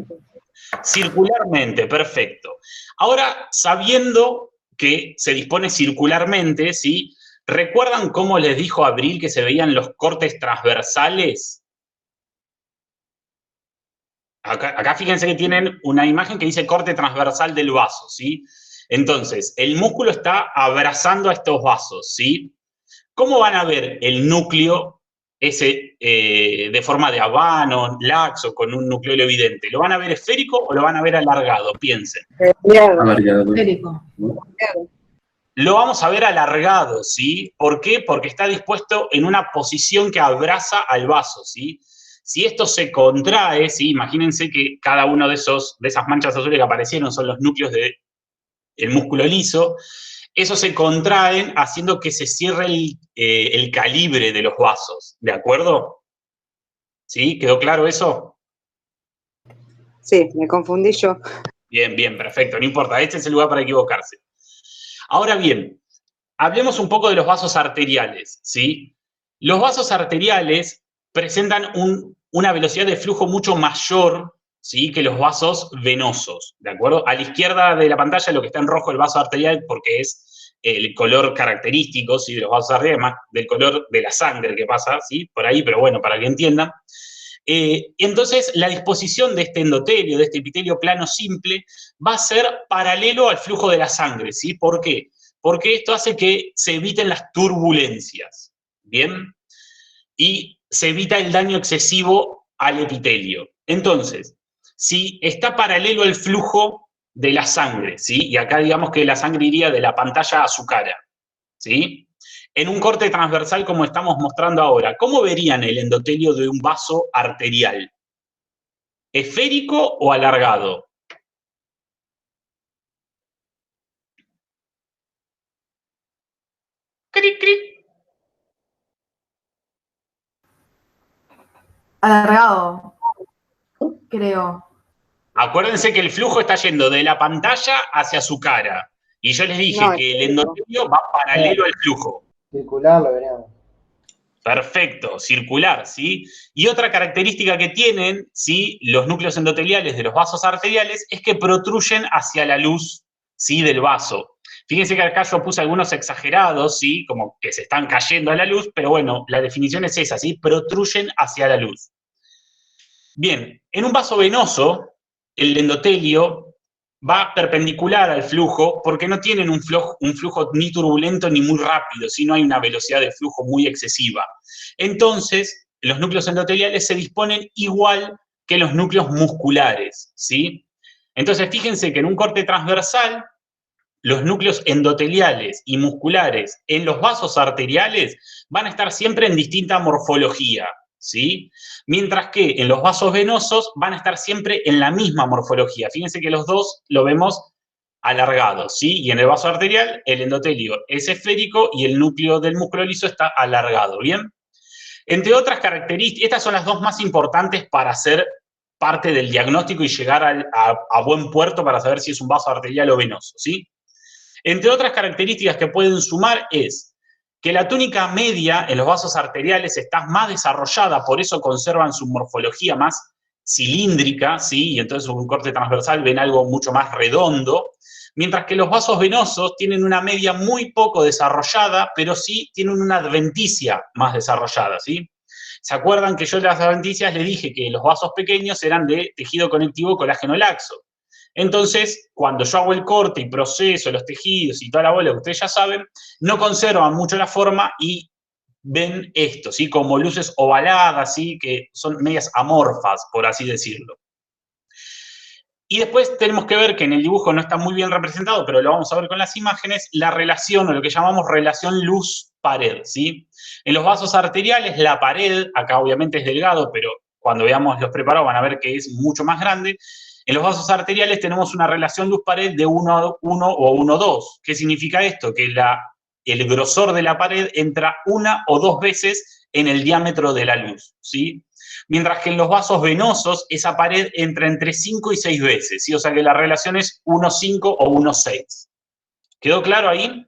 Circularmente, perfecto. Ahora, sabiendo que se dispone circularmente, ¿sí? ¿Recuerdan cómo les dijo Abril que se veían los cortes transversales? Acá fíjense que tienen una imagen que dice corte transversal del vaso, ¿sí? Entonces, el músculo está abrazando a estos vasos, ¿sí? ¿Cómo van a ver el núcleo ese de forma de habano, laxo, con un nucleolo evidente? ¿Lo van a ver esférico o lo van a ver alargado? Piensen. Alargado. Esférico. Lo vamos a ver alargado, ¿sí? ¿Por qué? Porque está dispuesto en una posición que abraza al vaso, ¿sí? Si esto se contrae, ¿sí? Imagínense que cada uno de esas manchas azules que aparecieron son los núcleos del músculo liso. Esos se contraen haciendo que se cierre el calibre de los vasos, ¿de acuerdo? ¿Sí? ¿Quedó claro eso? Sí, me confundí yo. Bien, bien, perfecto, no importa, este es el lugar para equivocarse. Ahora bien, hablemos un poco de los vasos arteriales, ¿sí? Los vasos arteriales presentan una velocidad de flujo mucho mayor, ¿sí? Que los vasos venosos, ¿de acuerdo? A la izquierda de la pantalla lo que está en rojo es el vaso arterial porque es el color característico, ¿sí? De los vasos arteriales, más del color de la sangre que pasa, ¿sí? Por ahí, pero bueno, para que entiendan. Entonces, la disposición de este endotelio, de este epitelio plano simple, va a ser paralelo al flujo de la sangre, ¿sí? ¿Por qué? Porque esto hace que se eviten las turbulencias, ¿bien? Y se evita el daño excesivo al epitelio. Entonces, si está paralelo al flujo de la sangre, ¿sí? Y acá digamos que la sangre iría de la pantalla a su cara, ¿sí? En un corte transversal como estamos mostrando ahora, ¿cómo verían el endotelio de un vaso arterial? ¿Esférico o alargado? Cric, cric. Alargado, creo. Acuérdense que el flujo está yendo de la pantalla hacia su cara. Y yo les dije que el endotelio va paralelo al flujo. Circular lo veríamos. Perfecto, circular, ¿sí? Y otra característica que tienen, ¿sí? Los núcleos endoteliales de los vasos arteriales es que protruyen hacia la luz, ¿sí? Del vaso. Fíjense que acá yo puse algunos exagerados, ¿sí? Como que se están cayendo a la luz, pero bueno, la definición es esa, ¿sí? Protruyen hacia la luz. Bien, en un vaso venoso, el endotelio va perpendicular al flujo porque no tienen un flujo ni turbulento ni muy rápido, ¿sí? No hay una velocidad de flujo muy excesiva. Entonces, los núcleos endoteliales se disponen igual que los núcleos musculares, ¿sí? Entonces, fíjense que en un corte transversal, los núcleos endoteliales y musculares en los vasos arteriales van a estar siempre en distinta morfología, ¿sí? Mientras que en los vasos venosos van a estar siempre en la misma morfología. Fíjense que los dos lo vemos alargados, ¿sí? Y en el vaso arterial el endotelio es esférico y el núcleo del músculo liso está alargado, ¿bien? Entre otras características, estas son las dos más importantes para hacer parte del diagnóstico y llegar a buen puerto para saber si es un vaso arterial o venoso, ¿sí? Entre otras características que pueden sumar es que la túnica media en los vasos arteriales está más desarrollada, por eso conservan su morfología más cilíndrica, ¿sí? Y entonces un corte transversal ven algo mucho más redondo, mientras que los vasos venosos tienen una media muy poco desarrollada, pero sí tienen una adventicia más desarrollada, ¿sí? ¿Se acuerdan que yo de las adventicias les dije que los vasos pequeños eran de tejido conectivo colágeno laxo? Entonces, cuando yo hago el corte y proceso los tejidos y toda la bola que ustedes ya saben, no conservan mucho la forma y ven esto, ¿sí? Como luces ovaladas, ¿sí? Que son medias amorfas, por así decirlo. Y después tenemos que ver que en el dibujo no está muy bien representado, pero lo vamos a ver con las imágenes, la relación, o lo que llamamos relación luz-pared, ¿sí? En los vasos arteriales, la pared, acá obviamente es delgado, pero cuando veamos los preparados van a ver que es mucho más grande. En los vasos arteriales tenemos una relación luz-pared de 1 o 1,2. ¿Qué significa esto? Que el grosor de la pared entra 1 o 2 veces en el diámetro de la luz, ¿sí? Mientras que en los vasos venosos, esa pared entra entre 5 y 6 veces, ¿sí? O sea que la relación es 1,5 o 1,6. ¿Quedó claro ahí?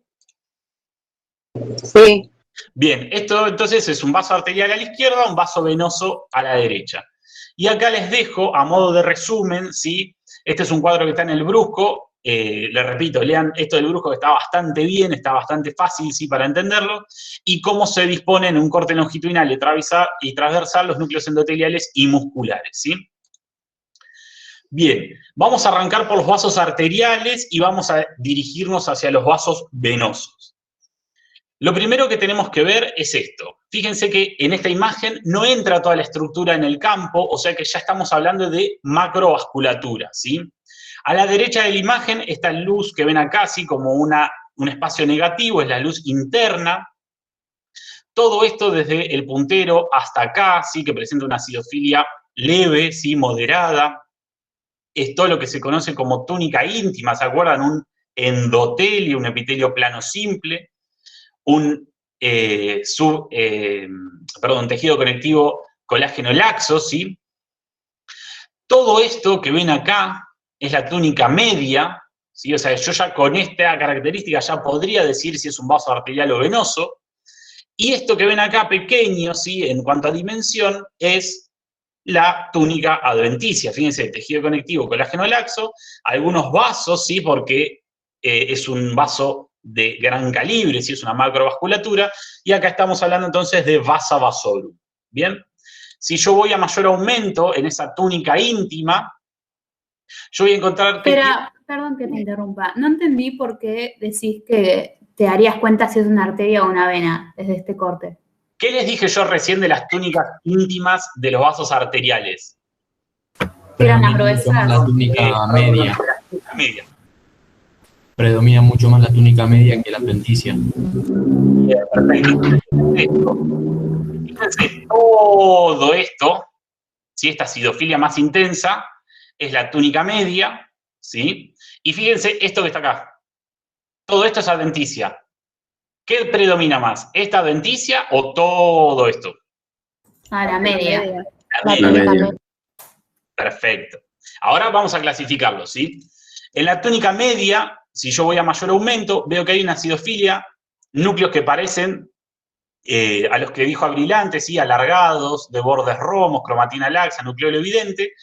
Sí. Bien, esto entonces es un vaso arterial a la izquierda, un vaso venoso a la derecha. Y acá les dejo, a modo de resumen, ¿sí? Este es un cuadro que está en el Brusco. Les repito, lean esto del Brusco que está bastante bien, está bastante fácil, ¿sí? Para entenderlo. Y cómo se disponen en un corte longitudinal y transversal los núcleos endoteliales y musculares, ¿sí? Bien, vamos a arrancar por los vasos arteriales y vamos a dirigirnos hacia los vasos venosos. Lo primero que tenemos que ver es esto. Fíjense que en esta imagen no entra toda la estructura en el campo, o sea que ya estamos hablando de macrovasculatura, ¿sí? A la derecha de la imagen está la luz que ven acá, así como un espacio negativo, es la luz interna. Todo esto desde el puntero hasta acá, ¿sí? Que presenta una acidofilia leve, ¿sí? Moderada. Es todo lo que se conoce como túnica íntima, ¿se acuerdan? Un endotelio, un epitelio plano simple. Un tejido conectivo colágeno laxo, ¿sí? Todo esto que ven acá es la túnica media, ¿sí? O sea, yo ya con esta característica ya podría decir si es un vaso arterial o venoso. Y esto que ven acá pequeño, ¿sí? En cuanto a dimensión, es la túnica adventicia. Fíjense, tejido conectivo colágeno laxo, algunos vasos, ¿sí? Porque es un vaso de gran calibre, si es una macrovasculatura, y acá estamos hablando entonces de vasa vasorum, ¿bien? Si yo voy a mayor aumento en esa túnica íntima, yo voy a encontrar que... Perdón que te interrumpa, no entendí por qué decís que te darías cuenta si es una arteria o una vena desde este corte. ¿Qué les dije yo recién de las túnicas íntimas de los vasos arteriales? Eran las gruesas. La túnica media. La media. Predomina mucho más la túnica media que la adventicia. Perfecto. Fíjense, todo esto, ¿sí? Esta acidofilia más intensa, es la túnica media, ¿sí? Y fíjense esto que está acá. Todo esto es adventicia. ¿Qué predomina más? ¿Esta adventicia o todo esto? La media. La media. Perfecto. Ahora vamos a clasificarlo, ¿sí? En la túnica media, si yo voy a mayor aumento, veo que hay una acidofilia, núcleos que parecen a los que dijo Abril antes, ¿sí? Alargados, de bordes romos, cromatina laxa, nucleolo evidente,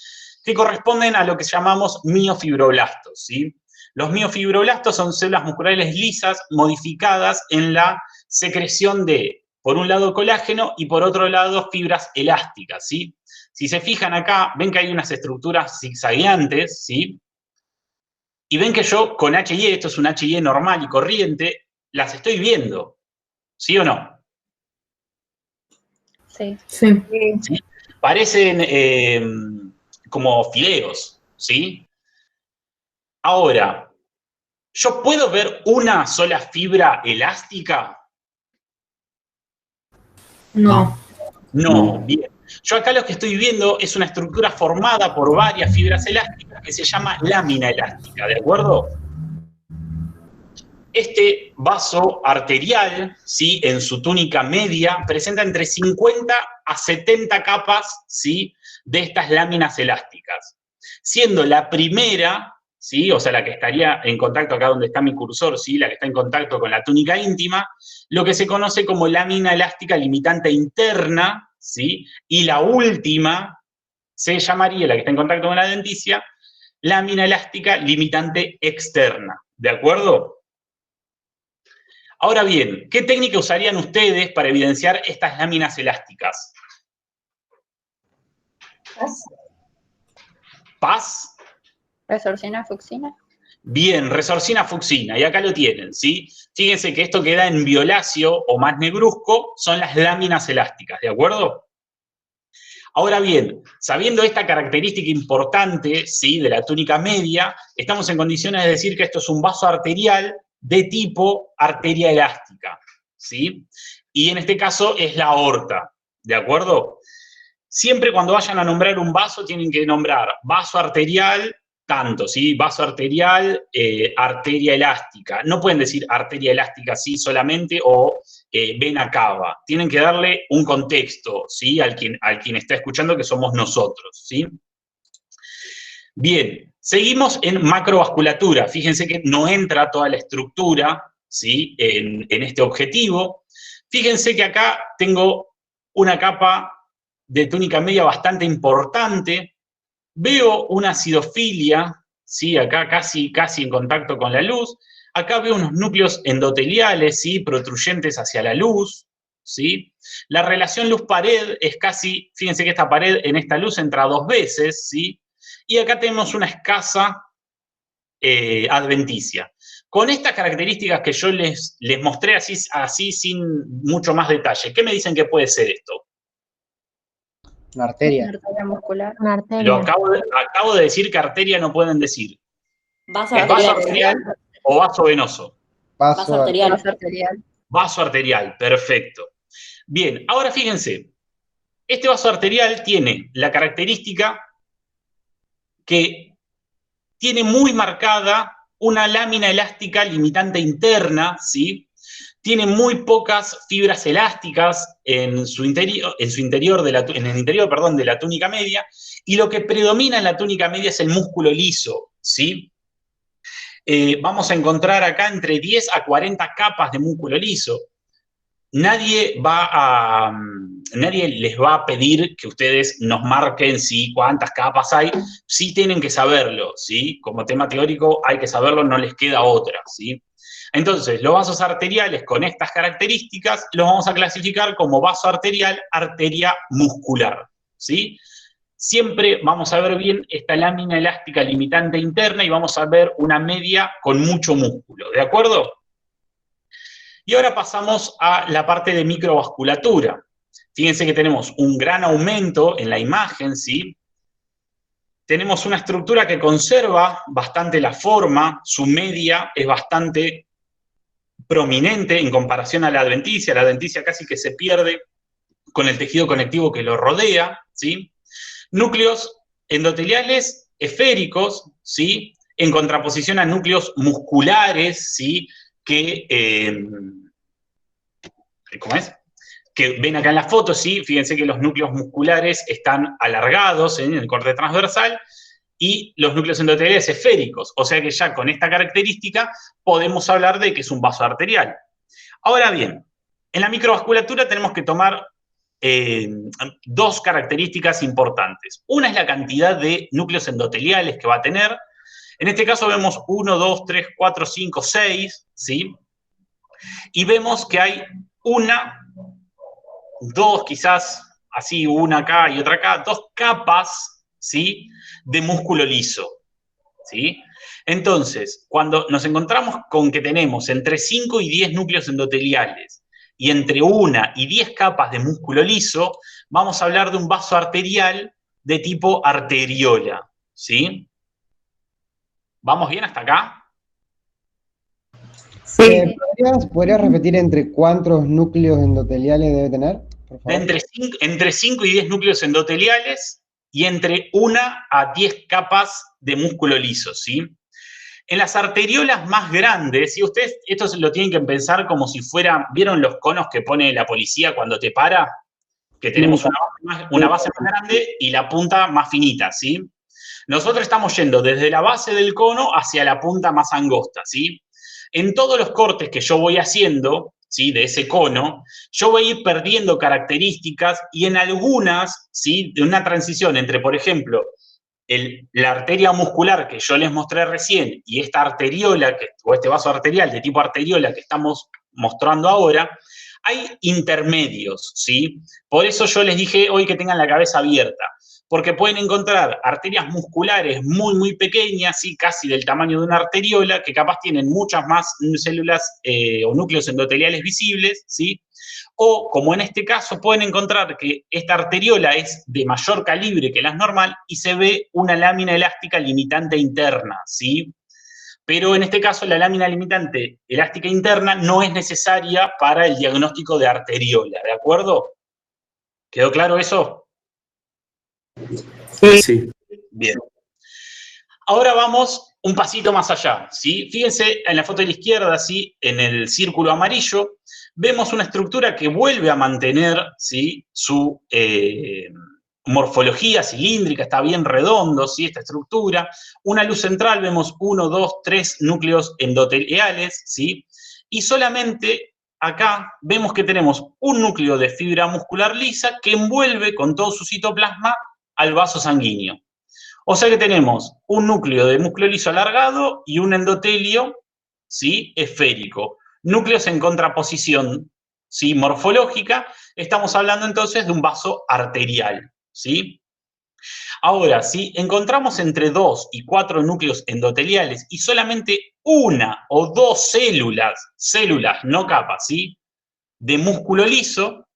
que corresponden a lo que llamamos miofibroblastos, ¿sí? Los miofibroblastos son células musculares lisas modificadas en la secreción de, por un lado, colágeno y por otro lado, fibras elásticas, ¿sí? Si se fijan acá, ven que hay unas estructuras zigzagueantes, ¿sí? Y ven que yo con HIE, esto es un HIE normal y corriente, las estoy viendo, ¿sí o no? Sí. Sí. ¿Sí? Parecen como fileos, ¿sí? Ahora, ¿Yo puedo ver una sola fibra elástica? No. No, bien. Yo acá lo que estoy viendo es una estructura formada por varias fibras elásticas que se llama lámina elástica, ¿de acuerdo? Este vaso arterial, ¿sí?, en su túnica media, presenta entre 50 a 70 capas, ¿sí?, de estas láminas elásticas. Siendo la primera, ¿sí?, o sea, la que estaría en contacto acá donde está mi cursor, ¿sí?, la que está en contacto con la túnica íntima, lo que se conoce como lámina elástica limitante interna, ¿sí?, y la última se llamaría, la que está en contacto con la denticia, lámina elástica limitante externa, ¿de acuerdo? Ahora bien, ¿qué técnica usarían ustedes para evidenciar estas láminas elásticas? ¿Paz? Resorcina, fucsina. Bien, resorcina fucsina, y acá lo tienen, ¿sí? Fíjense que esto que da en violáceo o más negruzco son las láminas elásticas, ¿de acuerdo? Ahora bien, sabiendo esta característica importante, ¿sí?, de la túnica media, estamos en condiciones de decir que esto es un vaso arterial de tipo arteria elástica, ¿sí? Y en este caso es la aorta, ¿de acuerdo? Siempre cuando vayan a nombrar un vaso tienen que nombrar vaso arterial, tanto, ¿sí? Vaso arterial, arteria elástica. No pueden decir arteria elástica así solamente o vena cava. Tienen que darle un contexto, ¿sí?, al quien está escuchando, que somos nosotros, ¿sí? Bien, seguimos en macrovasculatura. Fíjense que no entra toda la estructura, ¿sí?, en este objetivo. Fíjense que acá tengo una capa de túnica media bastante importante. Veo una acidofilia, ¿sí?, acá casi en contacto con la luz. Acá veo unos núcleos endoteliales, ¿sí?, protruyentes hacia la luz, ¿sí? La relación luz-pared es casi, fíjense que esta pared en esta luz entra 2 veces, ¿sí? Y acá tenemos una escasa adventicia. Con estas características que yo les mostré así sin mucho más detalle, ¿qué me dicen que puede ser esto? Una arteria. Una arteria muscular. Una arteria. Lo acabo de decir que arteria no pueden decir. Vaso ¿Es vaso arterial. arterial o vaso venoso? Vaso arterial. Vaso arterial. Vaso arterial, perfecto. Bien, ahora fíjense, este vaso arterial tiene la característica que tiene muy marcada una lámina elástica limitante interna, ¿sí? Tiene muy pocas fibras elásticas en su interior, en el interior de la túnica media, y lo que predomina en la túnica media es el músculo liso, ¿sí? Vamos a encontrar acá entre 10 a 40 capas de músculo liso. Nadie les va a pedir que ustedes nos marquen cuántas capas hay. Sí tienen que saberlo, ¿sí? Como tema teórico hay que saberlo, no les queda otra, ¿sí? Entonces, los vasos arteriales con estas características los vamos a clasificar como vaso arterial, arteria muscular, ¿sí? Siempre vamos a ver bien esta lámina elástica limitante interna y vamos a ver una media con mucho músculo, ¿de acuerdo? Y ahora pasamos a la parte de microvasculatura. Fíjense que tenemos un gran aumento en la imagen, ¿sí? Tenemos una estructura que conserva bastante la forma, su media es bastante prominente en comparación a la adventicia. La adventicia casi que se pierde con el tejido conectivo que lo rodea, ¿sí? Núcleos endoteliales esféricos, ¿sí?, en contraposición a núcleos musculares, ¿sí?, ¿cómo es? Que ven acá en la foto, ¿sí? Fíjense que los núcleos musculares están alargados en el corte transversal y los núcleos endoteliales esféricos. O sea que ya con esta característica podemos hablar de que es un vaso arterial. Ahora bien, en la microvasculatura tenemos que tomar 2 características importantes. Una es la cantidad de núcleos endoteliales que va a tener. En este caso vemos 1, 2, 3, 4, 5, 6, ¿sí? Y vemos que hay 1, 2 quizás, así, una acá y otra acá, 2 capas, ¿sí?, de músculo liso, ¿sí? Entonces, cuando nos encontramos con que tenemos entre 5 y 10 núcleos endoteliales y entre 1 y 10 capas de músculo liso, vamos a hablar de un vaso arterial de tipo arteriola, ¿sí? ¿Vamos bien hasta acá? ¿Podrías repetir entre cuántos núcleos endoteliales debe tener? Por favor. Entre 5 y 10 núcleos endoteliales y entre 1 a 10 capas de músculo liso, ¿sí? En las arteriolas más grandes, ¿sí? Ustedes esto lo tienen que pensar como si fuera, ¿vieron los conos que pone la policía cuando te para? Que tenemos una base más grande y la punta más finita, ¿sí? Nosotros estamos yendo desde la base del cono hacia la punta más angosta, ¿sí? En todos los cortes que yo voy haciendo, ¿sí? De ese cono, yo voy a ir perdiendo características y en algunas, ¿sí? De una transición entre, por ejemplo, la arteria muscular que yo les mostré recién y esta arteriola, o este vaso arterial de tipo arteriola que estamos mostrando ahora, hay intermedios, ¿sí? Por eso yo les dije hoy que tengan la cabeza abierta, porque pueden encontrar arterias musculares muy, muy pequeñas, ¿sí? Casi del tamaño de una arteriola, que capaz tienen muchas más células o núcleos endoteliales visibles, ¿sí? O, como en este caso, pueden encontrar que esta arteriola es de mayor calibre que la normal y se ve una lámina elástica limitante interna, ¿sí? Pero en este caso la lámina limitante elástica interna no es necesaria para el diagnóstico de arteriola, ¿de acuerdo? ¿Quedó claro eso? Sí. Bien. Ahora vamos un pasito más allá, ¿sí? Fíjense en la foto de la izquierda, ¿sí? En el círculo amarillo, vemos una estructura que vuelve a mantener, ¿sí? Su morfología cilíndrica, está bien redondo, ¿sí? Esta estructura. Una luz central, vemos 1, 2, 3 núcleos endoteliales, ¿sí? Y solamente acá vemos que tenemos un núcleo de fibra muscular lisa que envuelve con todo su citoplasma al vaso sanguíneo. O sea que tenemos un núcleo de músculo liso alargado y un endotelio, ¿sí? Esférico. Núcleos en contraposición, ¿sí? Morfológica. Estamos hablando entonces de un vaso arterial, ¿sí? Ahora, si encontramos entre 2 y 4 núcleos endoteliales y solamente 1 o 2 células, no capas, ¿sí? De músculo liso,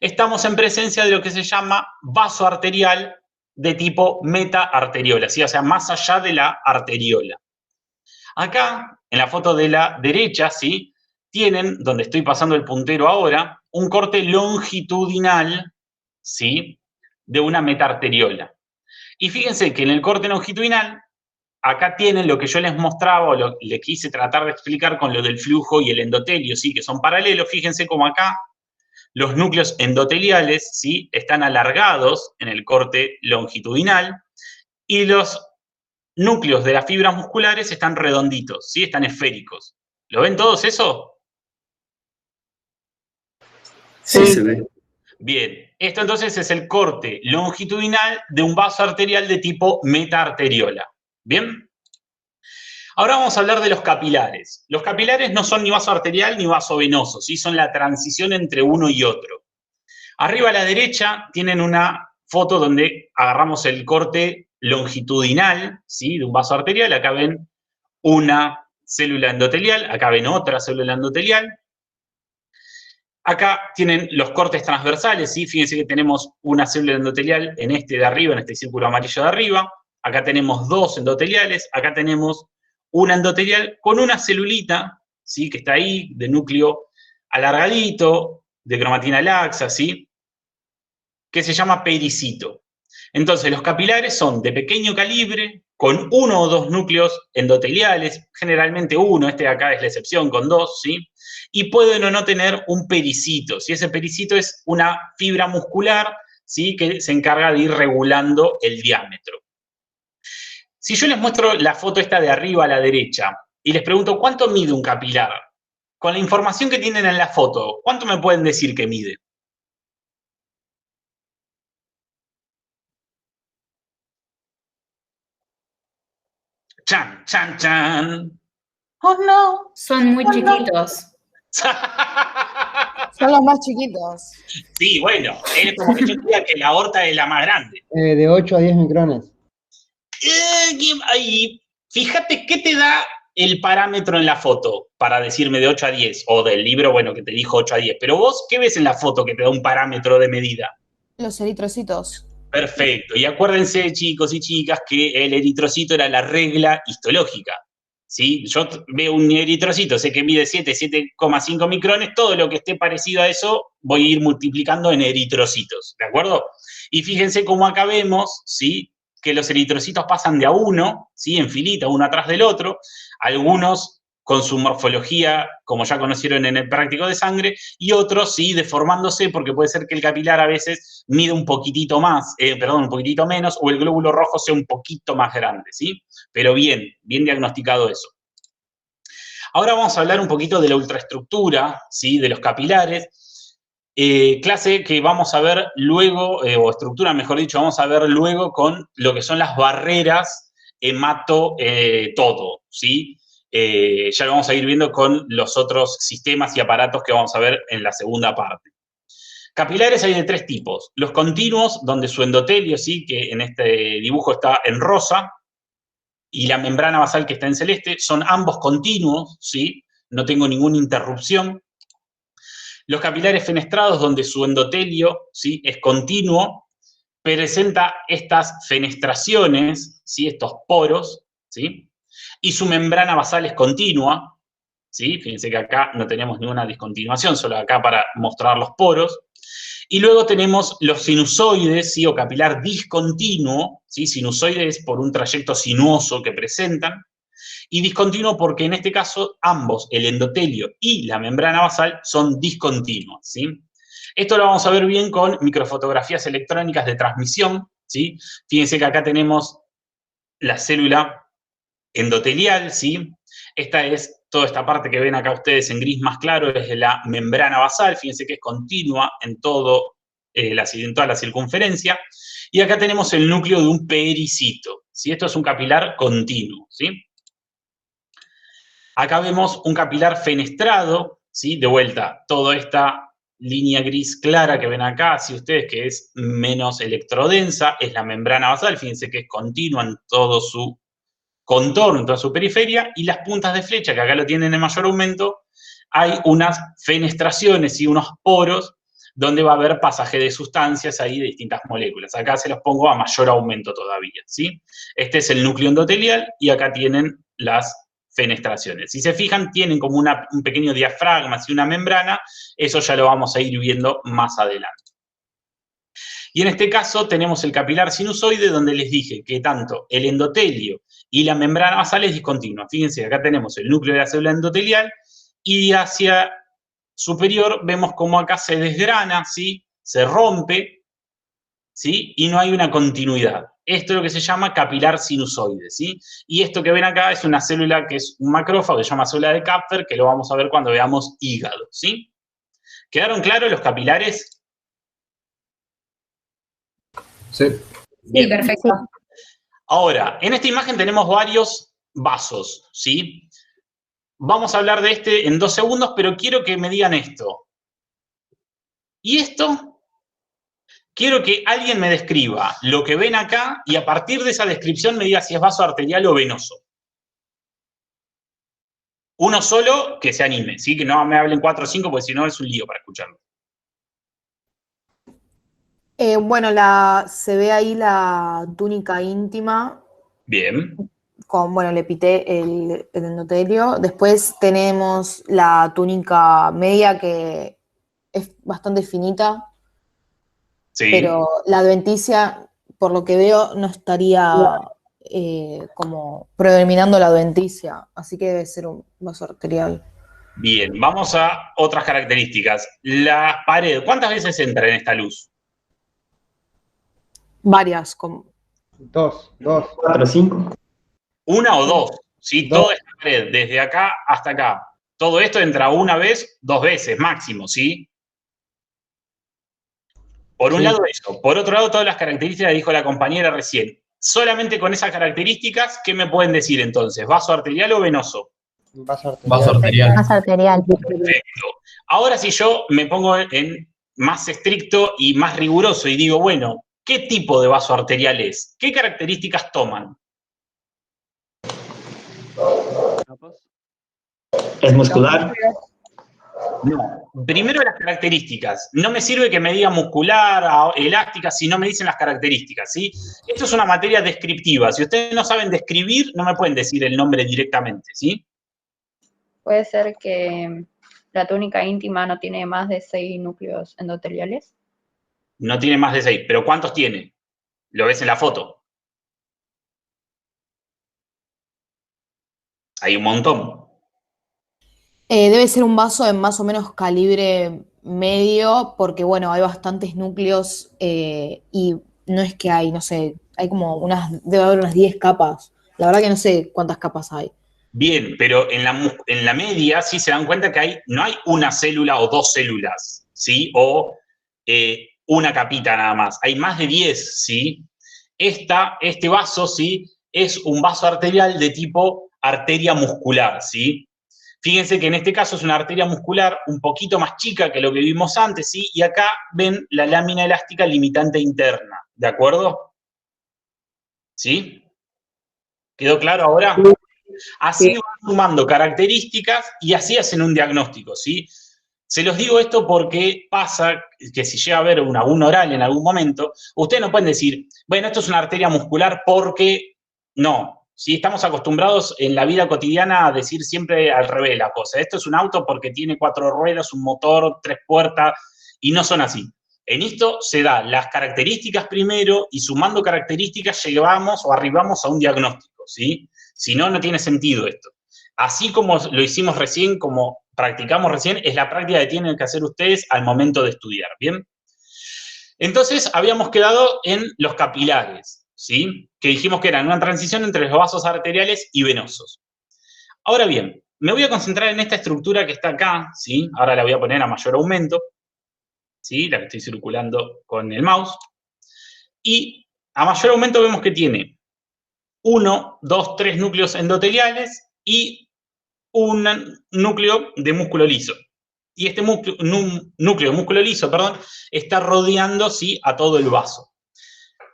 estamos en presencia de lo que se llama vaso arterial de tipo metaarteriola, ¿sí? O sea, más allá de la arteriola. Acá, en la foto de la derecha, ¿sí? Tienen, donde estoy pasando el puntero ahora, un corte longitudinal, ¿sí? De una metaarteriola. Y fíjense que en el corte longitudinal, acá tienen lo que yo les mostraba, o le quise tratar de explicar con lo del flujo y el endotelio, ¿sí? Que son paralelos. Fíjense cómo acá los núcleos endoteliales, ¿sí? Están alargados en el corte longitudinal y los núcleos de las fibras musculares están redonditos, ¿sí? Están esféricos. ¿Lo ven todos eso? Sí, se ve. Bien, esto entonces es el corte longitudinal de un vaso arterial de tipo metaarteriola. ¿Bien? Ahora vamos a hablar de los capilares. Los capilares no son ni vaso arterial ni vaso venoso, ¿sí? Son la transición entre uno y otro. Arriba a la derecha tienen una foto donde agarramos el corte longitudinal, ¿sí? De un vaso arterial. Acá ven una célula endotelial, acá ven otra célula endotelial. Acá tienen los cortes transversales, ¿sí? Fíjense que tenemos una célula endotelial en este de arriba, en este círculo amarillo de arriba. Acá tenemos 2 endoteliales, acá tenemos una endotelial con una celulita, ¿sí? Que está ahí, de núcleo alargadito, de cromatina laxa, ¿sí? Que se llama pericito. Entonces, los capilares son de pequeño calibre, con 1 o 2 núcleos endoteliales, generalmente 1, este de acá es la excepción, con 2, ¿sí? Y pueden o no tener un pericito, ¿sí? Ese pericito es una fibra muscular, ¿sí? Que se encarga de ir regulando el diámetro. Si yo les muestro la foto esta de arriba a la derecha y les pregunto ¿cuánto mide un capilar? Con la información que tienen en la foto, ¿cuánto me pueden decir que mide? ¡Chan, chan, chan! ¡Oh, no! Son muy chiquitos. Son los más chiquitos. Sí, bueno, es como que yo diría que la aorta es la más grande. De 8 a 10 micrones. Y fíjate qué te da el parámetro en la foto para decirme de 8 a 10, o del libro, bueno, que te dijo 8 a 10. Pero vos, ¿qué ves en la foto que te da un parámetro de medida? Los eritrocitos. Perfecto. Y acuérdense, chicos y chicas, que el eritrocito era la regla histológica. ¿sí? Yo veo un eritrocito, sé que mide 7,5 micrones, todo lo que esté parecido a eso voy a ir multiplicando en eritrocitos, ¿de acuerdo? Y fíjense cómo acá vemos, ¿sí? Que los eritrocitos pasan de a uno, ¿sí? En filita, uno atrás del otro, algunos con su morfología, como ya conocieron en el práctico de sangre, y otros, sí, deformándose, porque puede ser que el capilar a veces mide un poquitito más, un poquitito menos, o el glóbulo rojo sea un poquito más grande, ¿sí? Pero bien diagnosticado eso. Ahora vamos a hablar un poquito de la ultraestructura, ¿sí? De los capilares, clase que vamos a ver luego, o estructura, mejor dicho, vamos a ver luego con lo que son las barreras hemato-todo, ¿sí? Ya lo vamos a ir viendo con los otros sistemas y aparatos que vamos a ver en la segunda parte. Capilares hay de 3 tipos. Los continuos, donde su endotelio, ¿sí? Que en este dibujo está en rosa, y la membrana basal que está en celeste, son ambos continuos, ¿sí? No tengo ninguna interrupción. Los capilares fenestrados, donde su endotelio, ¿sí? Es continuo, presenta estas fenestraciones, ¿sí? Estos poros, ¿sí? Y su membrana basal es continua, ¿sí? Fíjense que acá no tenemos ninguna discontinuación, solo acá para mostrar los poros. Y luego tenemos los sinusoides, ¿sí? O capilar discontinuo, ¿sí? Sinusoides por un trayecto sinuoso que presentan, y discontinuo porque en este caso ambos, el endotelio y la membrana basal, son discontinuos, ¿sí? Esto lo vamos a ver bien con microfotografías electrónicas de transmisión, ¿sí? Fíjense que acá tenemos la célula endotelial, ¿sí? Esta es toda esta parte que ven acá ustedes en gris más claro, es la membrana basal, fíjense que es continua en toda la circunferencia, y acá tenemos el núcleo de un pericito, ¿sí? Esto es un capilar continuo, ¿sí? Acá vemos un capilar fenestrado, ¿sí? De vuelta, toda esta línea gris clara que ven acá, si ustedes, que es menos electrodensa, es la membrana basal, fíjense que es continua en todo su contorno, en toda su periferia, y las puntas de flecha, que acá lo tienen en mayor aumento, hay unas fenestraciones y unos poros donde va a haber pasaje de sustancias ahí de distintas moléculas. Acá se los pongo a mayor aumento todavía, ¿sí? Este es el núcleo endotelial y acá tienen las fenestraciones. Si se fijan, tienen como un pequeño diafragma y una membrana, eso ya lo vamos a ir viendo más adelante. Y en este caso tenemos el capilar sinusoide, donde les dije que tanto el endotelio y la membrana basal es discontinua. Fíjense, acá tenemos el núcleo de la célula endotelial y hacia superior vemos cómo acá se desgrana, ¿sí? Se rompe, ¿sí? Y no hay una continuidad. Esto es lo que se llama capilar sinusoide, ¿sí? Y esto que ven acá es una célula que es un macrófago, que se llama célula de Kapfer, que lo vamos a ver cuando veamos hígado, ¿sí? ¿Quedaron claros los capilares? Sí. Bien. Sí, perfecto. Ahora, en esta imagen tenemos varios vasos, ¿sí? Vamos a hablar de este en 2 segundos, pero quiero que me digan esto. ¿Y esto? Quiero que alguien me describa lo que ven acá y a partir de esa descripción me diga si es vaso arterial o venoso. Uno solo que se anime, ¿sí? Que no me hablen 4 o 5 porque si no es un lío para escucharlo. Bueno, se ve ahí la túnica íntima. Bien. Con, bueno, le pité el endotelio. Después tenemos la túnica media que es bastante finita. Sí. Pero la adventicia, por lo que veo, no estaría como predominando la adventicia. Así que debe ser un vaso arterial. Bien, vamos a otras características. La pared, ¿cuántas veces entra en esta luz? Varias. 2, 4, 5. ¿Una o 2? ¿Sí? Toda esta pared, desde acá hasta acá. Todo esto entra una vez, 2 veces máximo, ¿sí? Por un lado eso. Por otro lado, todas las características que dijo la compañera recién. Solamente con esas características, ¿qué me pueden decir entonces? ¿Vaso arterial o venoso? Vaso arterial. Vaso arterial. Perfecto. Ahora si yo me pongo en más estricto y más riguroso y digo, bueno, ¿qué tipo de vaso arterial es? ¿Qué características toman? Es muscular. No, primero las características. No me sirve que me diga muscular, elástica, si no me dicen las características, ¿sí? Esto es una materia descriptiva. Si ustedes no saben describir, no me pueden decir el nombre directamente, ¿sí? Puede ser que la túnica íntima no tiene más de 6 núcleos endoteliales. No tiene más de 6, pero ¿cuántos tiene? Lo ves en la foto. Hay un montón. Debe ser un vaso de más o menos calibre medio, porque bueno, hay bastantes núcleos y no es que hay, no sé, hay como debe haber unas 10 capas. La verdad que no sé cuántas capas hay. Bien, pero en la media sí se dan cuenta que no hay una célula o 2 células, ¿sí? O una capita nada más. Hay más de 10, ¿sí? Este vaso, ¿sí? Es un vaso arterial de tipo arteria muscular, ¿sí? Fíjense que en este caso es una arteria muscular un poquito más chica que lo que vimos antes, ¿sí? Y acá ven la lámina elástica limitante interna, ¿de acuerdo? ¿Sí? ¿Quedó claro ahora? Así van sumando características y así hacen un diagnóstico, ¿sí? Se los digo esto porque pasa que si llega a haber un oral en algún momento, ustedes no pueden decir, bueno, esto es una arteria muscular porque no. ¿Sí? Estamos acostumbrados en la vida cotidiana a decir siempre al revés la cosa. Esto es un auto porque tiene 4 ruedas, un motor, 3 puertas, y no son así. En esto se da las características primero y sumando características llegamos o arribamos a un diagnóstico, ¿sí? Si no, no tiene sentido esto. Así como lo hicimos recién, como practicamos recién, es la práctica que tienen que hacer ustedes al momento de estudiar, ¿bien? Entonces, habíamos quedado en los capilares, ¿sí? Que dijimos que eran una transición entre los vasos arteriales y venosos. Ahora bien, me voy a concentrar en esta estructura que está acá, ¿sí? Ahora la voy a poner a mayor aumento, ¿sí? La que estoy circulando con el mouse. Y a mayor aumento vemos que tiene 1, 2, 3 núcleos endoteliales y un núcleo de músculo liso. Y este núcleo de músculo liso, está rodeando, ¿sí? A todo el vaso.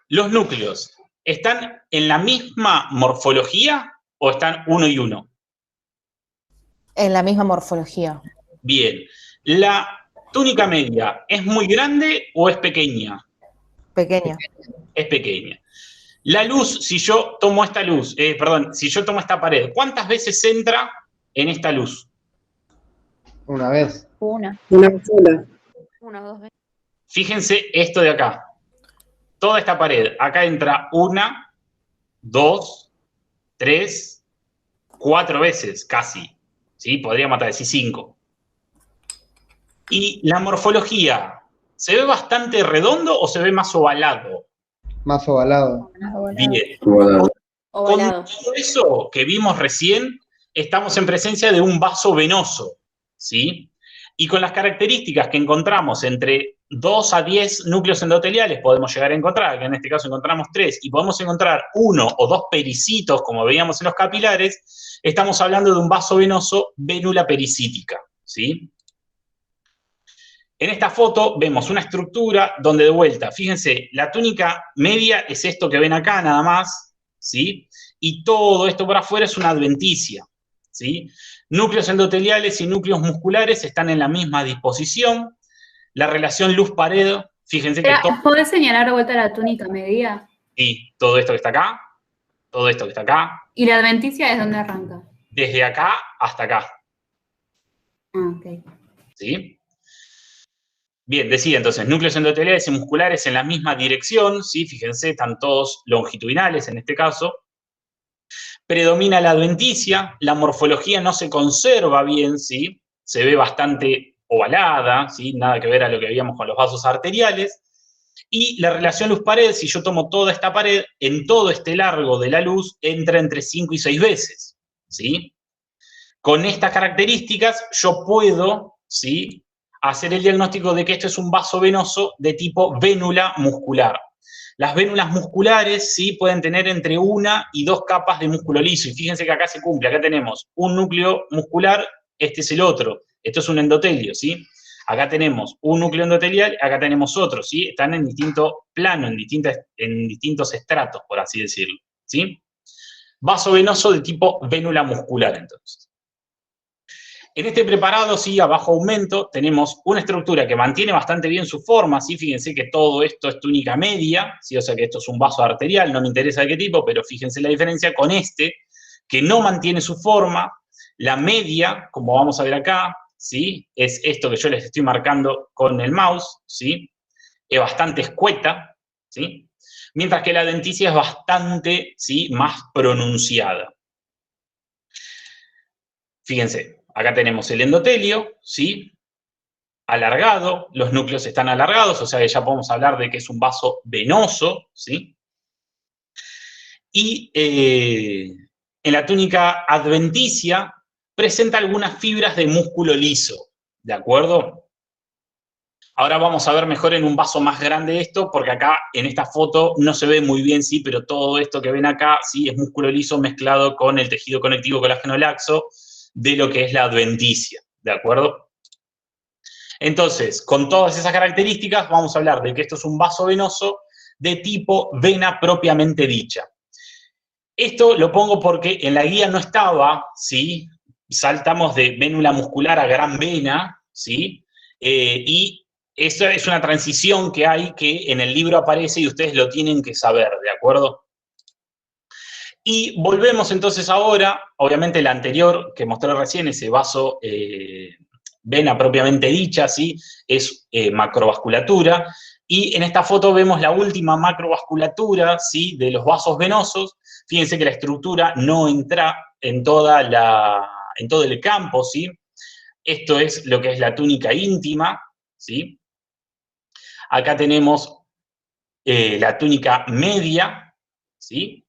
¿Los núcleos están en la misma morfología o están uno y uno? En la misma morfología. Bien. ¿La túnica media es muy grande o es pequeña? Pequeña. Es pequeña. La luz, si yo tomo esta luz, si yo tomo esta pared, ¿cuántas veces entra en esta luz? Una vez. Una. Una sola. 1 o 2 veces. Fíjense esto de acá. Toda esta pared, acá entra 1, 2, 3, 4 veces casi. ¿Sí? Podríamos hasta decir 5. Y la morfología, ¿se ve bastante redondo o se ve más ovalado? Más ovalado. Bien. Ovalado. Con todo eso que vimos recién, estamos en presencia de un vaso venoso, ¿sí? Y con las características que encontramos entre 2 a 10 núcleos endoteliales podemos llegar a encontrar, que en este caso encontramos 3, y podemos encontrar 1 o 2 pericitos, como veíamos en los capilares, estamos hablando de un vaso venoso vínula pericítica, ¿sí? En esta foto vemos una estructura donde de vuelta, fíjense, la túnica media es esto que ven acá nada más, ¿sí? Y todo esto por afuera es una adventicia, ¿sí? Núcleos endoteliales y núcleos musculares están en la misma disposición. La relación luz-pared, fíjense que todo... ¿Podés señalar de vuelta la túnica media? Sí, todo esto que está acá, todo esto que está acá. ¿Y la adventicia es dónde arranca? Desde acá hasta acá. Ah, ok. ¿Sí? Bien, decía entonces, núcleos endoteliales y musculares en la misma dirección, ¿sí? Fíjense, están todos longitudinales en este caso. Predomina la adventicia, la morfología no se conserva bien, ¿sí? Se ve bastante ovalada, ¿sí? Nada que ver a lo que veíamos con los vasos arteriales. Y la relación luz-pared, si yo tomo toda esta pared, en todo este largo de la luz, entra entre 5 y 6 veces, ¿sí? Con estas características yo puedo, ¿sí? Hacer el diagnóstico de que esto es un vaso venoso de tipo vénula muscular. Las vénulas musculares, ¿sí? Pueden tener entre 1 y 2 capas de músculo liso. Y fíjense que acá se cumple. Acá tenemos un núcleo muscular, este es el otro. Esto es un endotelio, ¿sí? Acá tenemos un núcleo endotelial, acá tenemos otro, ¿sí? Están en distinto plano, en distintos estratos, por así decirlo, ¿sí? Vaso venoso de tipo vénula muscular, entonces. En este preparado, sí, a bajo aumento, tenemos una estructura que mantiene bastante bien su forma, ¿sí? Fíjense que todo esto es túnica media, ¿sí? O sea que esto es un vaso arterial, no me interesa de qué tipo, pero fíjense la diferencia con este, que no mantiene su forma. La media, como vamos a ver acá, ¿sí? Es esto que yo les estoy marcando con el mouse, ¿sí? Es bastante escueta, ¿sí? Mientras que la denticia es bastante, ¿sí? Más pronunciada. Fíjense, acá tenemos el endotelio, ¿sí? Alargado, los núcleos están alargados, o sea que ya podemos hablar de que es un vaso venoso, ¿sí? Y en la túnica adventicia presenta algunas fibras de músculo liso, ¿de acuerdo? Ahora vamos a ver mejor en un vaso más grande esto, porque acá en esta foto no se ve muy bien, sí, pero todo esto que ven acá, sí, es músculo liso mezclado con el tejido conectivo colágeno laxo de lo que es la adventicia, ¿de acuerdo? Entonces, con todas esas características, vamos a hablar de que esto es un vaso venoso de tipo vena propiamente dicha. Esto lo pongo porque en la guía no estaba, ¿sí? Saltamos de vénula muscular a gran vena, ¿sí? Y esa es una transición que hay que en el libro aparece y ustedes lo tienen que saber, ¿de acuerdo? Y volvemos entonces ahora, obviamente la anterior que mostré recién, ese vaso vena propiamente dicha, ¿sí? Es macrovasculatura. Y en esta foto vemos la última macrovasculatura, ¿sí? De los vasos venosos. Fíjense que la estructura no entra en todo el campo, ¿sí? Esto es lo que es la túnica íntima, ¿sí? Acá tenemos la túnica media, ¿sí?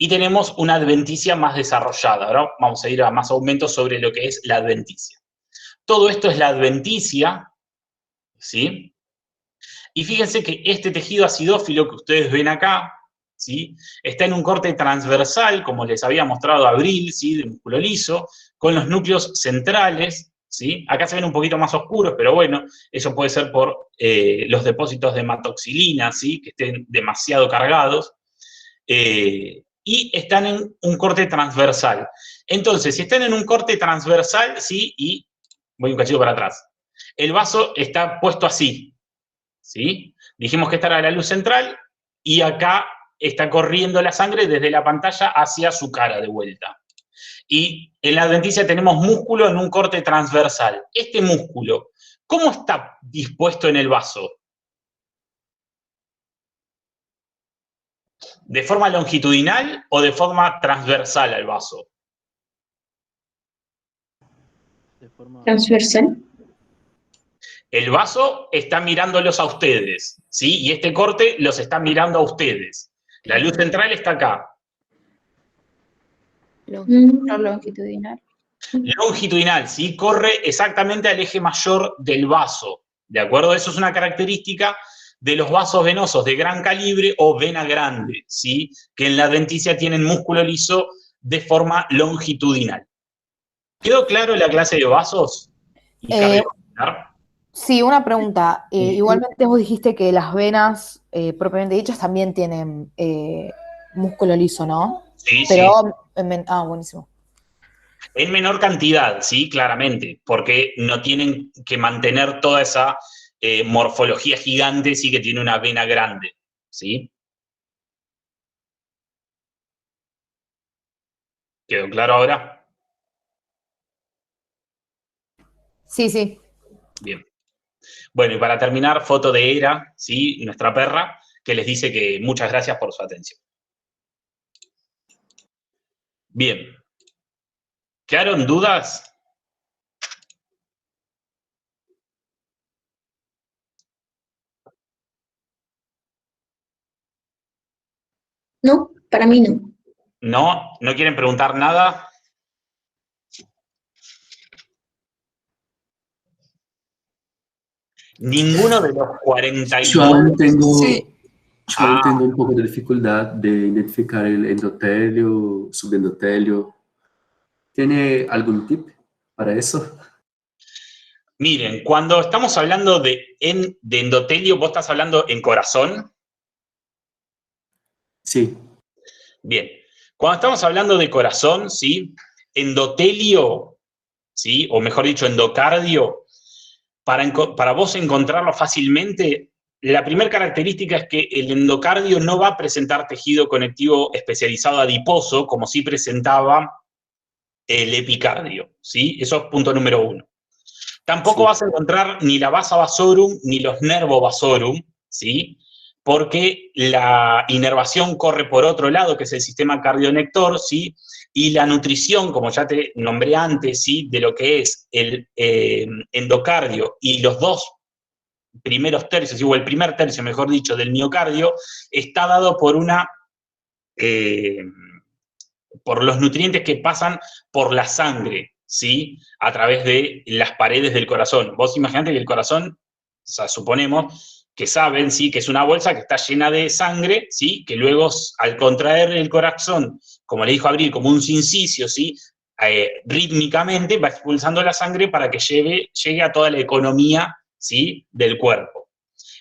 Y tenemos una adventicia más desarrollada. Ahora vamos a ir a más aumentos sobre lo que es la adventicia. Todo esto es la adventicia, ¿sí? Y fíjense que este tejido acidófilo que ustedes ven acá, ¿sí? Está en un corte transversal, como les había mostrado Abril, ¿sí? De músculo liso, con los núcleos centrales, ¿sí? Acá se ven un poquito más oscuros, pero bueno, eso puede ser por los depósitos de hematoxilina, ¿sí? Que estén demasiado cargados. Y están en un corte transversal. Entonces, si están en un corte transversal, ¿sí? Y voy un cachito para atrás. El vaso está puesto así, ¿sí? Dijimos que esta era la luz central y acá está corriendo la sangre desde la pantalla hacia su cara de vuelta. Y en la adventicia tenemos músculo en un corte transversal. Este músculo, ¿cómo está dispuesto en el vaso? ¿De forma longitudinal o de forma transversal al vaso? Transversal. El vaso está mirándolos a ustedes, ¿sí? Y este corte los está mirando a ustedes. La luz central está acá. Longitudinal. Longitudinal, ¿sí? Corre exactamente al eje mayor del vaso, ¿de acuerdo? Eso es una característica de los vasos venosos de gran calibre o vena grande, ¿sí? Que en la adventicia tienen músculo liso de forma longitudinal. ¿Quedó claro la clase de vasos? Sí, una pregunta. Igualmente vos dijiste que las venas propiamente dichas también tienen músculo liso, ¿no? Sí, pero, sí. Buenísimo. En menor cantidad, sí, claramente, porque no tienen que mantener toda esa morfología gigante, sí que tiene una vena grande, ¿sí? ¿Quedó claro ahora? Sí, sí. Bien. Bueno, y para terminar, foto de Era, ¿sí? Nuestra perra, que les dice que muchas gracias por su atención. Bien. ¿Quedaron dudas? No, para mí no. ¿No? ¿No quieren preguntar nada? Ninguno de los 49. Yo aún tengo un poco de dificultad de identificar el endotelio, subendotelio. ¿Tiene algún tip para eso? Miren, cuando estamos hablando de endotelio, ¿vos estás hablando en corazón? Sí. Bien. Cuando estamos hablando de corazón, ¿sí? Endotelio ¿sí? O mejor dicho, endocardio, para vos encontrarlo fácilmente, la primera característica es que el endocardio no va a presentar tejido conectivo especializado adiposo, como sí presentaba el epicardio, ¿sí? Eso es punto número 1. Tampoco vas a encontrar ni la vasa vasorum ni los nervo vasorum, ¿sí? Porque la inervación corre por otro lado, que es el sistema cardionector, ¿sí? Y la nutrición, como ya te nombré antes, ¿sí? De lo que es el endocardio y los 2 primeros tercios, o el primer tercio, mejor dicho, del miocardio, está dado por por los nutrientes que pasan por la sangre, ¿sí? A través de las paredes del corazón. Vos imaginate que el corazón, o sea, suponemos que saben, ¿sí? Que es una bolsa que está llena de sangre, ¿sí? Que luego, al contraer el corazón, como le dijo Abril, como un sincicio, ¿sí? Rítmicamente va expulsando la sangre para que llegue a toda la economía, ¿sí? Del cuerpo.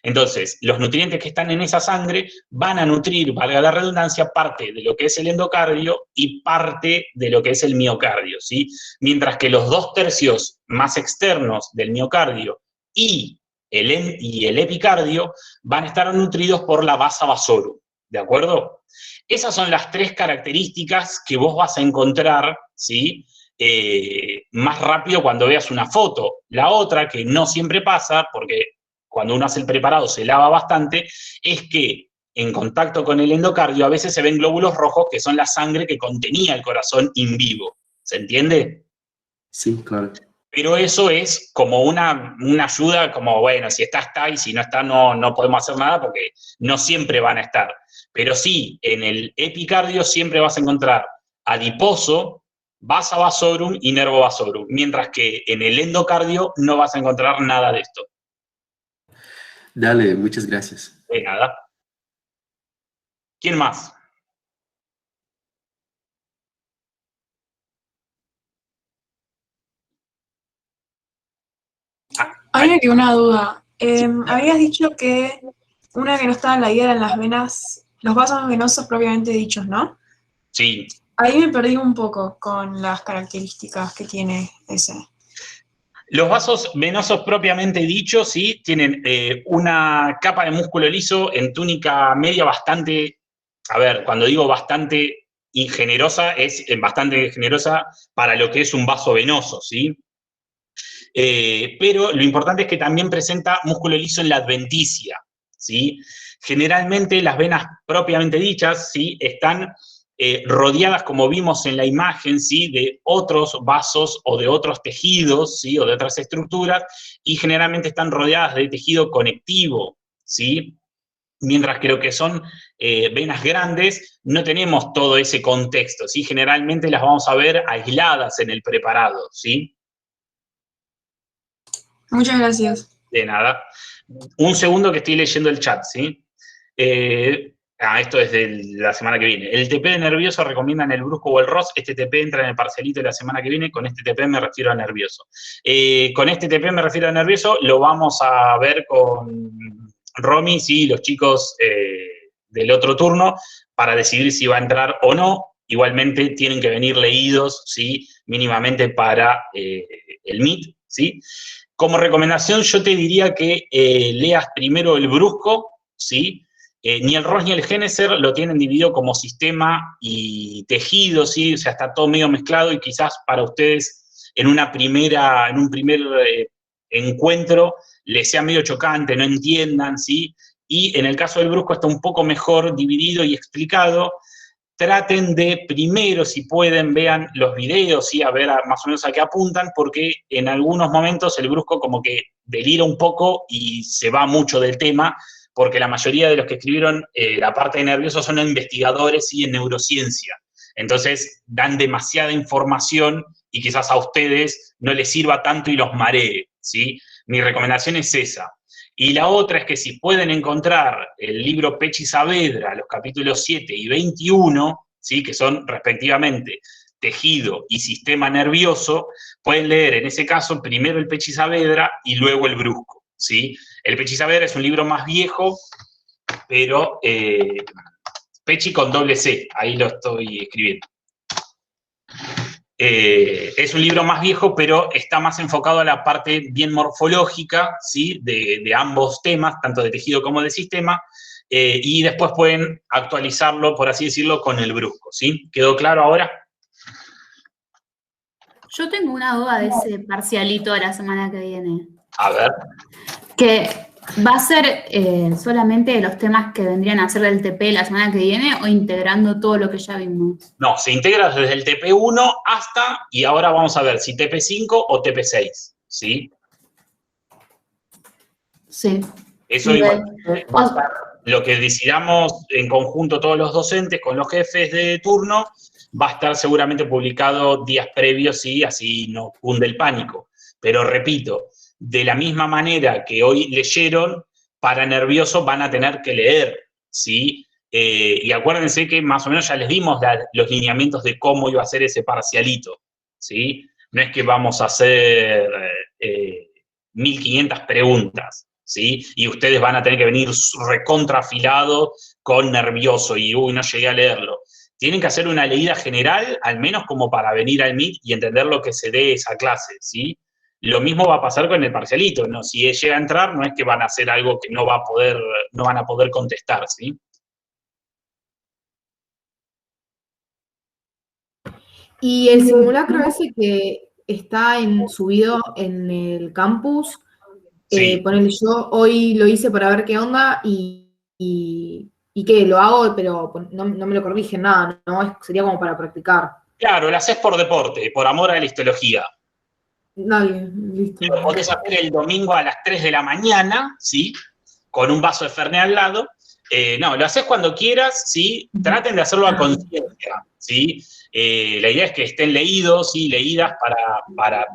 Entonces, los nutrientes que están en esa sangre van a nutrir, valga la redundancia, parte de lo que es el endocardio y parte de lo que es el miocardio, ¿sí? Mientras que los 2 tercios más externos del miocardio y el epicardio van a estar nutridos por la vasa vasorum, ¿de acuerdo? Esas son las 3 características que vos vas a encontrar, ¿sí? Más rápido cuando veas una foto. La otra, que no siempre pasa, porque cuando uno hace el preparado se lava bastante, es que en contacto con el endocardio a veces se ven glóbulos rojos que son la sangre que contenía el corazón in vivo. ¿Se entiende? Sí, claro. Pero eso es como una ayuda, como, bueno, si está, y si no está, no podemos hacer nada porque no siempre van a estar. Pero sí, en el epicardio siempre vas a encontrar adiposo, vasa vasorum y nervo vasorum, mientras que en el endocardio no vas a encontrar nada de esto. Dale, muchas gracias. De nada. ¿Quién más? Ahí me quedó una duda. Habías dicho que una que no estaba en la guía eran las venas, los vasos venosos propiamente dichos, ¿no? Sí. Ahí me perdí un poco con las características que tiene ese. Los vasos venosos propiamente dichos, sí, tienen una capa de músculo liso en túnica media bastante, a ver, cuando digo bastante generosa, es bastante generosa para lo que es un vaso venoso, ¿sí? Pero lo importante es que también presenta músculo liso en la adventicia, ¿sí? Generalmente las venas propiamente dichas, ¿sí? Están rodeadas, como vimos en la imagen, ¿sí? De otros vasos o de otros tejidos, ¿sí? O de otras estructuras, y generalmente están rodeadas de tejido conectivo, ¿sí? Mientras que lo que son venas grandes, no tenemos todo ese contexto, ¿sí? Generalmente las vamos a ver aisladas en el preparado, ¿sí? Muchas gracias. De nada. Un segundo que estoy leyendo el chat, ¿sí? Esto es de la semana que viene. El TP de nervioso recomiendan el brusco o el ROS. Este TP entra en el parcelito de la semana que viene. Con este TP me refiero a nervioso. Con este TP me refiero a nervioso. Lo vamos a ver con Romy, sí, los chicos del otro turno, para decidir si va a entrar o no. Igualmente tienen que venir leídos, ¿sí? Mínimamente para el MIT, ¿sí? Como recomendación, yo te diría que leas primero el brusco, ¿sí? Ni el ROS ni el Geneser lo tienen dividido como sistema y tejido, ¿sí? O sea, está todo medio mezclado y quizás para ustedes en un primer encuentro les sea medio chocante, no entiendan, ¿sí? Y en el caso del brusco está un poco mejor dividido y explicado. Traten de primero, si pueden, vean los videos, ¿sí? A ver más o menos a qué apuntan, porque en algunos momentos el brusco como que delira un poco y se va mucho del tema, porque la mayoría de los que escribieron la parte de nervioso son investigadores, ¿sí? En neurociencia. Entonces dan demasiada información y quizás a ustedes no les sirva tanto y los maree, ¿sí? Mi recomendación es esa. Y la otra es que si pueden encontrar el libro Pechi Saavedra, los capítulos 7 y 21, ¿sí? Que son respectivamente tejido y sistema nervioso, pueden leer en ese caso primero el Pechi Saavedra y luego el brusco, ¿sí? El Pechi Saavedra es un libro más viejo, pero Pechi con doble C, ahí lo estoy escribiendo. Es un libro más viejo, pero está más enfocado a la parte bien morfológica, ¿sí? De ambos temas, tanto de tejido como de sistema, y después pueden actualizarlo, por así decirlo, con el brusco, ¿sí? ¿Quedó claro ahora? Yo tengo una duda de ese parcialito de la semana que viene. A ver. Que ¿va a ser solamente los temas que vendrían a ser del TP la semana que viene o integrando todo lo que ya vimos? No, se integra desde el TP1 hasta, y ahora vamos a ver si TP5 o TP6, ¿sí? Sí. Eso igual va a estar lo que decidamos en conjunto todos los docentes con los jefes de turno, va a estar seguramente publicado días previos, ¿sí? Así no cunde el pánico. Pero repito, de la misma manera que hoy leyeron, para nervioso van a tener que leer, ¿sí? Y acuérdense que más o menos ya les dimos los lineamientos de cómo iba a ser ese parcialito, ¿sí? No es que vamos a hacer 1500 preguntas, ¿sí? Y ustedes van a tener que venir recontrafilados con nervioso y, uy, no llegué a leerlo. Tienen que hacer una leída general, al menos como para venir al MIT y entender lo que se dé esa clase, ¿sí? Lo mismo va a pasar con el parcialito, ¿no? Si llega a entrar, no es que van a hacer algo que no van a poder contestar, ¿sí? Y el simulacro ese que está subido en el campus, Sí. ponele, yo hoy lo hice para ver qué onda y que lo hago, pero no me lo corrigen nada, ¿no? Sería como para practicar. Claro, lo haces por deporte, por amor a la histología. Dale, listo. Lo podés hacer el domingo a las 3 de la mañana, ¿sí? Con un vaso de Fernet al lado. No, lo haces cuando quieras, ¿sí? Traten de hacerlo a conciencia, ¿sí? La idea es que estén leídos, ¿sí? Leídas para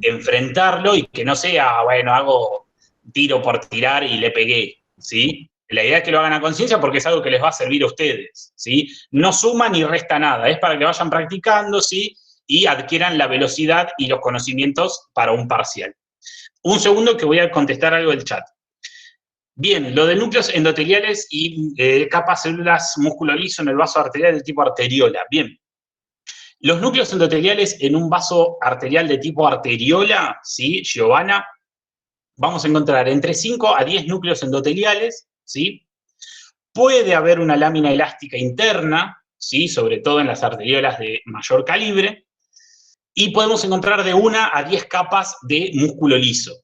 enfrentarlo y que no sea, bueno, hago tiro por tirar y le pegué, ¿sí? La idea es que lo hagan a conciencia porque es algo que les va a servir a ustedes, ¿sí? No suma ni resta nada, es para que vayan practicando, ¿sí? Y adquieran la velocidad y los conocimientos para un parcial. Un segundo que voy a contestar algo del chat. Bien, lo de núcleos endoteliales y capas células músculo liso en el vaso arterial de tipo arteriola. Bien. Los núcleos endoteliales en un vaso arterial de tipo arteriola, ¿sí, Giovanna? Vamos a encontrar entre 5 a 10 núcleos endoteliales, ¿sí? Puede haber una lámina elástica interna, ¿sí? Sobre todo en las arteriolas de mayor calibre. Y podemos encontrar de 1 a 10 capas de músculo liso.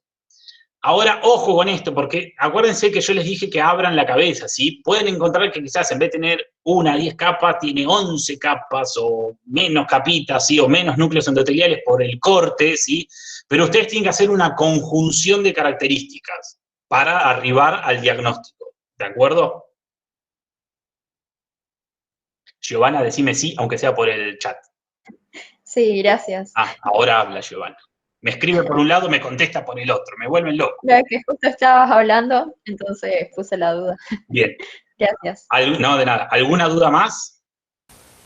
Ahora, ojo con esto, porque acuérdense que yo les dije que abran la cabeza, ¿sí? Pueden encontrar que quizás en vez de tener 1 a 10 capas, tiene 11 capas o menos capitas, ¿sí? O menos núcleos endoteliales por el corte, ¿sí? Pero ustedes tienen que hacer una conjunción de características para arribar al diagnóstico, ¿de acuerdo? Giovanna, decime sí, aunque sea por el chat. Sí, gracias. Ah, ahora habla Giovanna. Me escribe por un lado, me contesta por el otro. Me vuelven loco. Ya que justo estabas hablando, entonces puse la duda. Bien. Gracias. No, de nada. ¿Alguna duda más?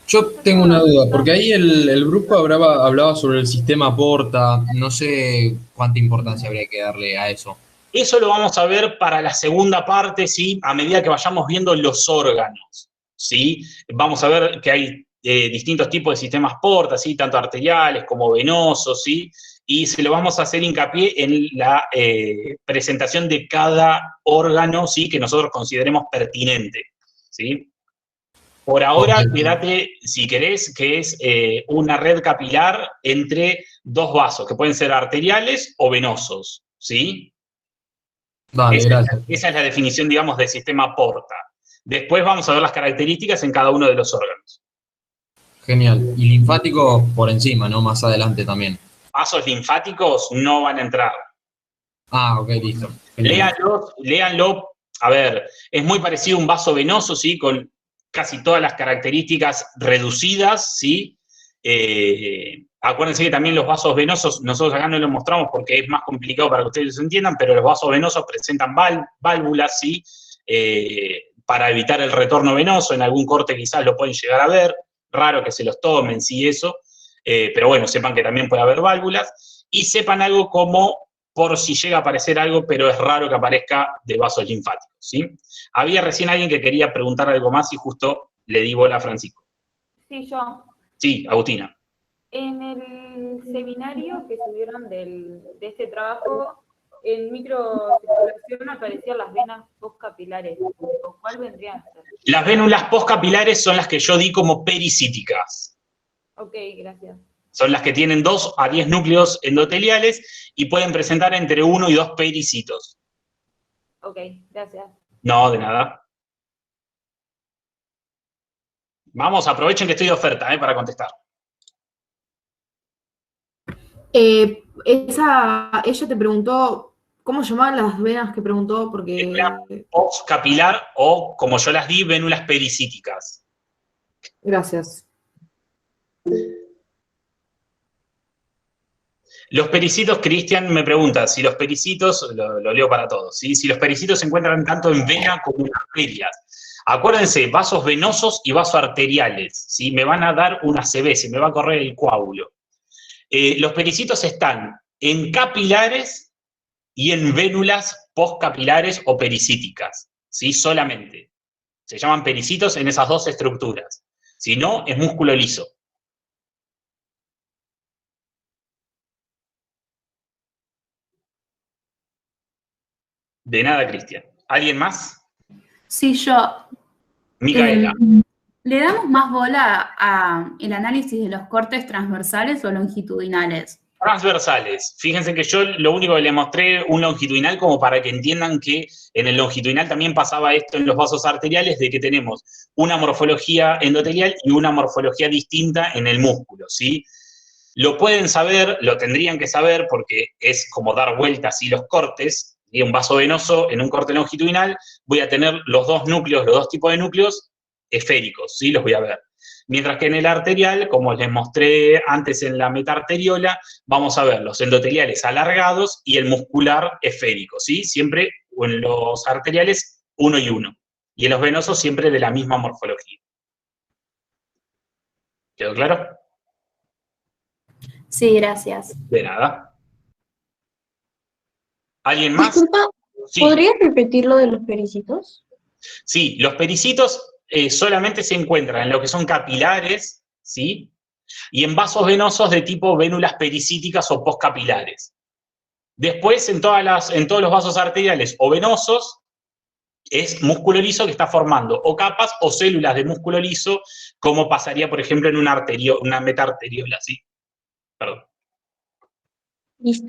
Yo tengo una duda, porque ahí el grupo hablaba sobre el sistema Porta. No sé cuánta importancia habría que darle a eso. Eso lo vamos a ver para la segunda parte, ¿sí? A medida que vayamos viendo los órganos, ¿sí? Vamos a ver que hay distintos tipos de sistemas Porta, ¿sí? Tanto arteriales como venosos, ¿sí? Y se lo vamos a hacer hincapié en la presentación de cada órgano, ¿sí? Que nosotros consideremos pertinente, ¿sí? Por ahora, quédate, si querés, que es una red capilar entre dos vasos, que pueden ser arteriales o venosos, ¿sí? Vale, gracias. Esa es la definición, digamos, del sistema Porta. Después vamos a ver las características en cada uno de los órganos. Genial. Y linfático por encima, ¿no? Más adelante también. Vasos linfáticos no van a entrar. Ah, ok, listo. Léanlo. A ver, es muy parecido a un vaso venoso, ¿sí? Con casi todas las características reducidas, ¿sí? Acuérdense que también los vasos venosos, nosotros acá no los mostramos porque es más complicado para que ustedes lo entiendan, pero los vasos venosos presentan válvulas, ¿sí? Para evitar el retorno venoso, en algún corte quizás lo pueden llegar a ver, raro que se los tomen, sí, eso, pero bueno, sepan que también puede haber válvulas, y sepan algo como, por si llega a aparecer algo, pero es raro que aparezca de vasos linfáticos, ¿sí? Había recién alguien que quería preguntar algo más y justo le di bola a Francisco. Sí, yo. Sí, Agustina. En el seminario que subieron de este trabajo, en microcirculación aparecían las venas postcapilares. ¿Cuál vendrían a ser? Las vénulas postcapilares son las que yo di como pericíticas. Ok, gracias. Son las que tienen 2 a 10 núcleos endoteliales y pueden presentar entre 1 y 2 pericitos. Ok, gracias. No, de nada. Vamos, aprovechen que estoy de oferta, para contestar. Ella te preguntó, ¿cómo llamaban las venas que preguntó? Porque... Postcapilar o, como yo las di, vénulas pericíticas. Gracias. Los pericitos, Cristian me pregunta, si los pericitos, lo leo para todos, ¿sí? Si los pericitos se encuentran tanto en vena como en arterias. Acuérdense, vasos venosos y vasos arteriales, ¿sí? Me van a dar una ACV, se me va a correr el coágulo. Los pericitos están en capilares y en vénulas postcapilares o pericíticas, ¿sí? Solamente. Se llaman pericitos en esas 2 estructuras. Si no, es músculo liso. De nada, Cristian. ¿Alguien más? Sí, yo. Micaela. ¿Le damos más bola al análisis de los cortes transversales o longitudinales? Transversales. Fíjense que yo lo único que le mostré un longitudinal como para que entiendan que en el longitudinal también pasaba esto en los vasos arteriales, de que tenemos una morfología endotelial y una morfología distinta en el músculo, ¿sí? Lo pueden saber, lo tendrían que saber porque es como dar vueltas así los cortes. Y un vaso venoso en un corte longitudinal voy a tener los 2 núcleos, los 2 tipos de núcleos esféricos, ¿sí? Los voy a ver. Mientras que en el arterial, como les mostré antes en la metaarteriola, vamos a ver los endoteliales alargados y el muscular esférico, ¿sí? Siempre en los arteriales 1 y 1. Y en los venosos siempre de la misma morfología. ¿Quedó claro? Sí, gracias. De nada. ¿Alguien más? Disculpa, Sí. ¿podrías repetir lo de los pericitos? Sí, los pericitos solamente se encuentran en lo que son capilares, ¿sí? Y en vasos venosos de tipo vénulas pericíticas o postcapilares. Después, en todos los vasos arteriales o venosos, es músculo liso que está formando o capas o células de músculo liso, como pasaría, por ejemplo, en una metaarteriola, ¿sí? Perdón. Listo.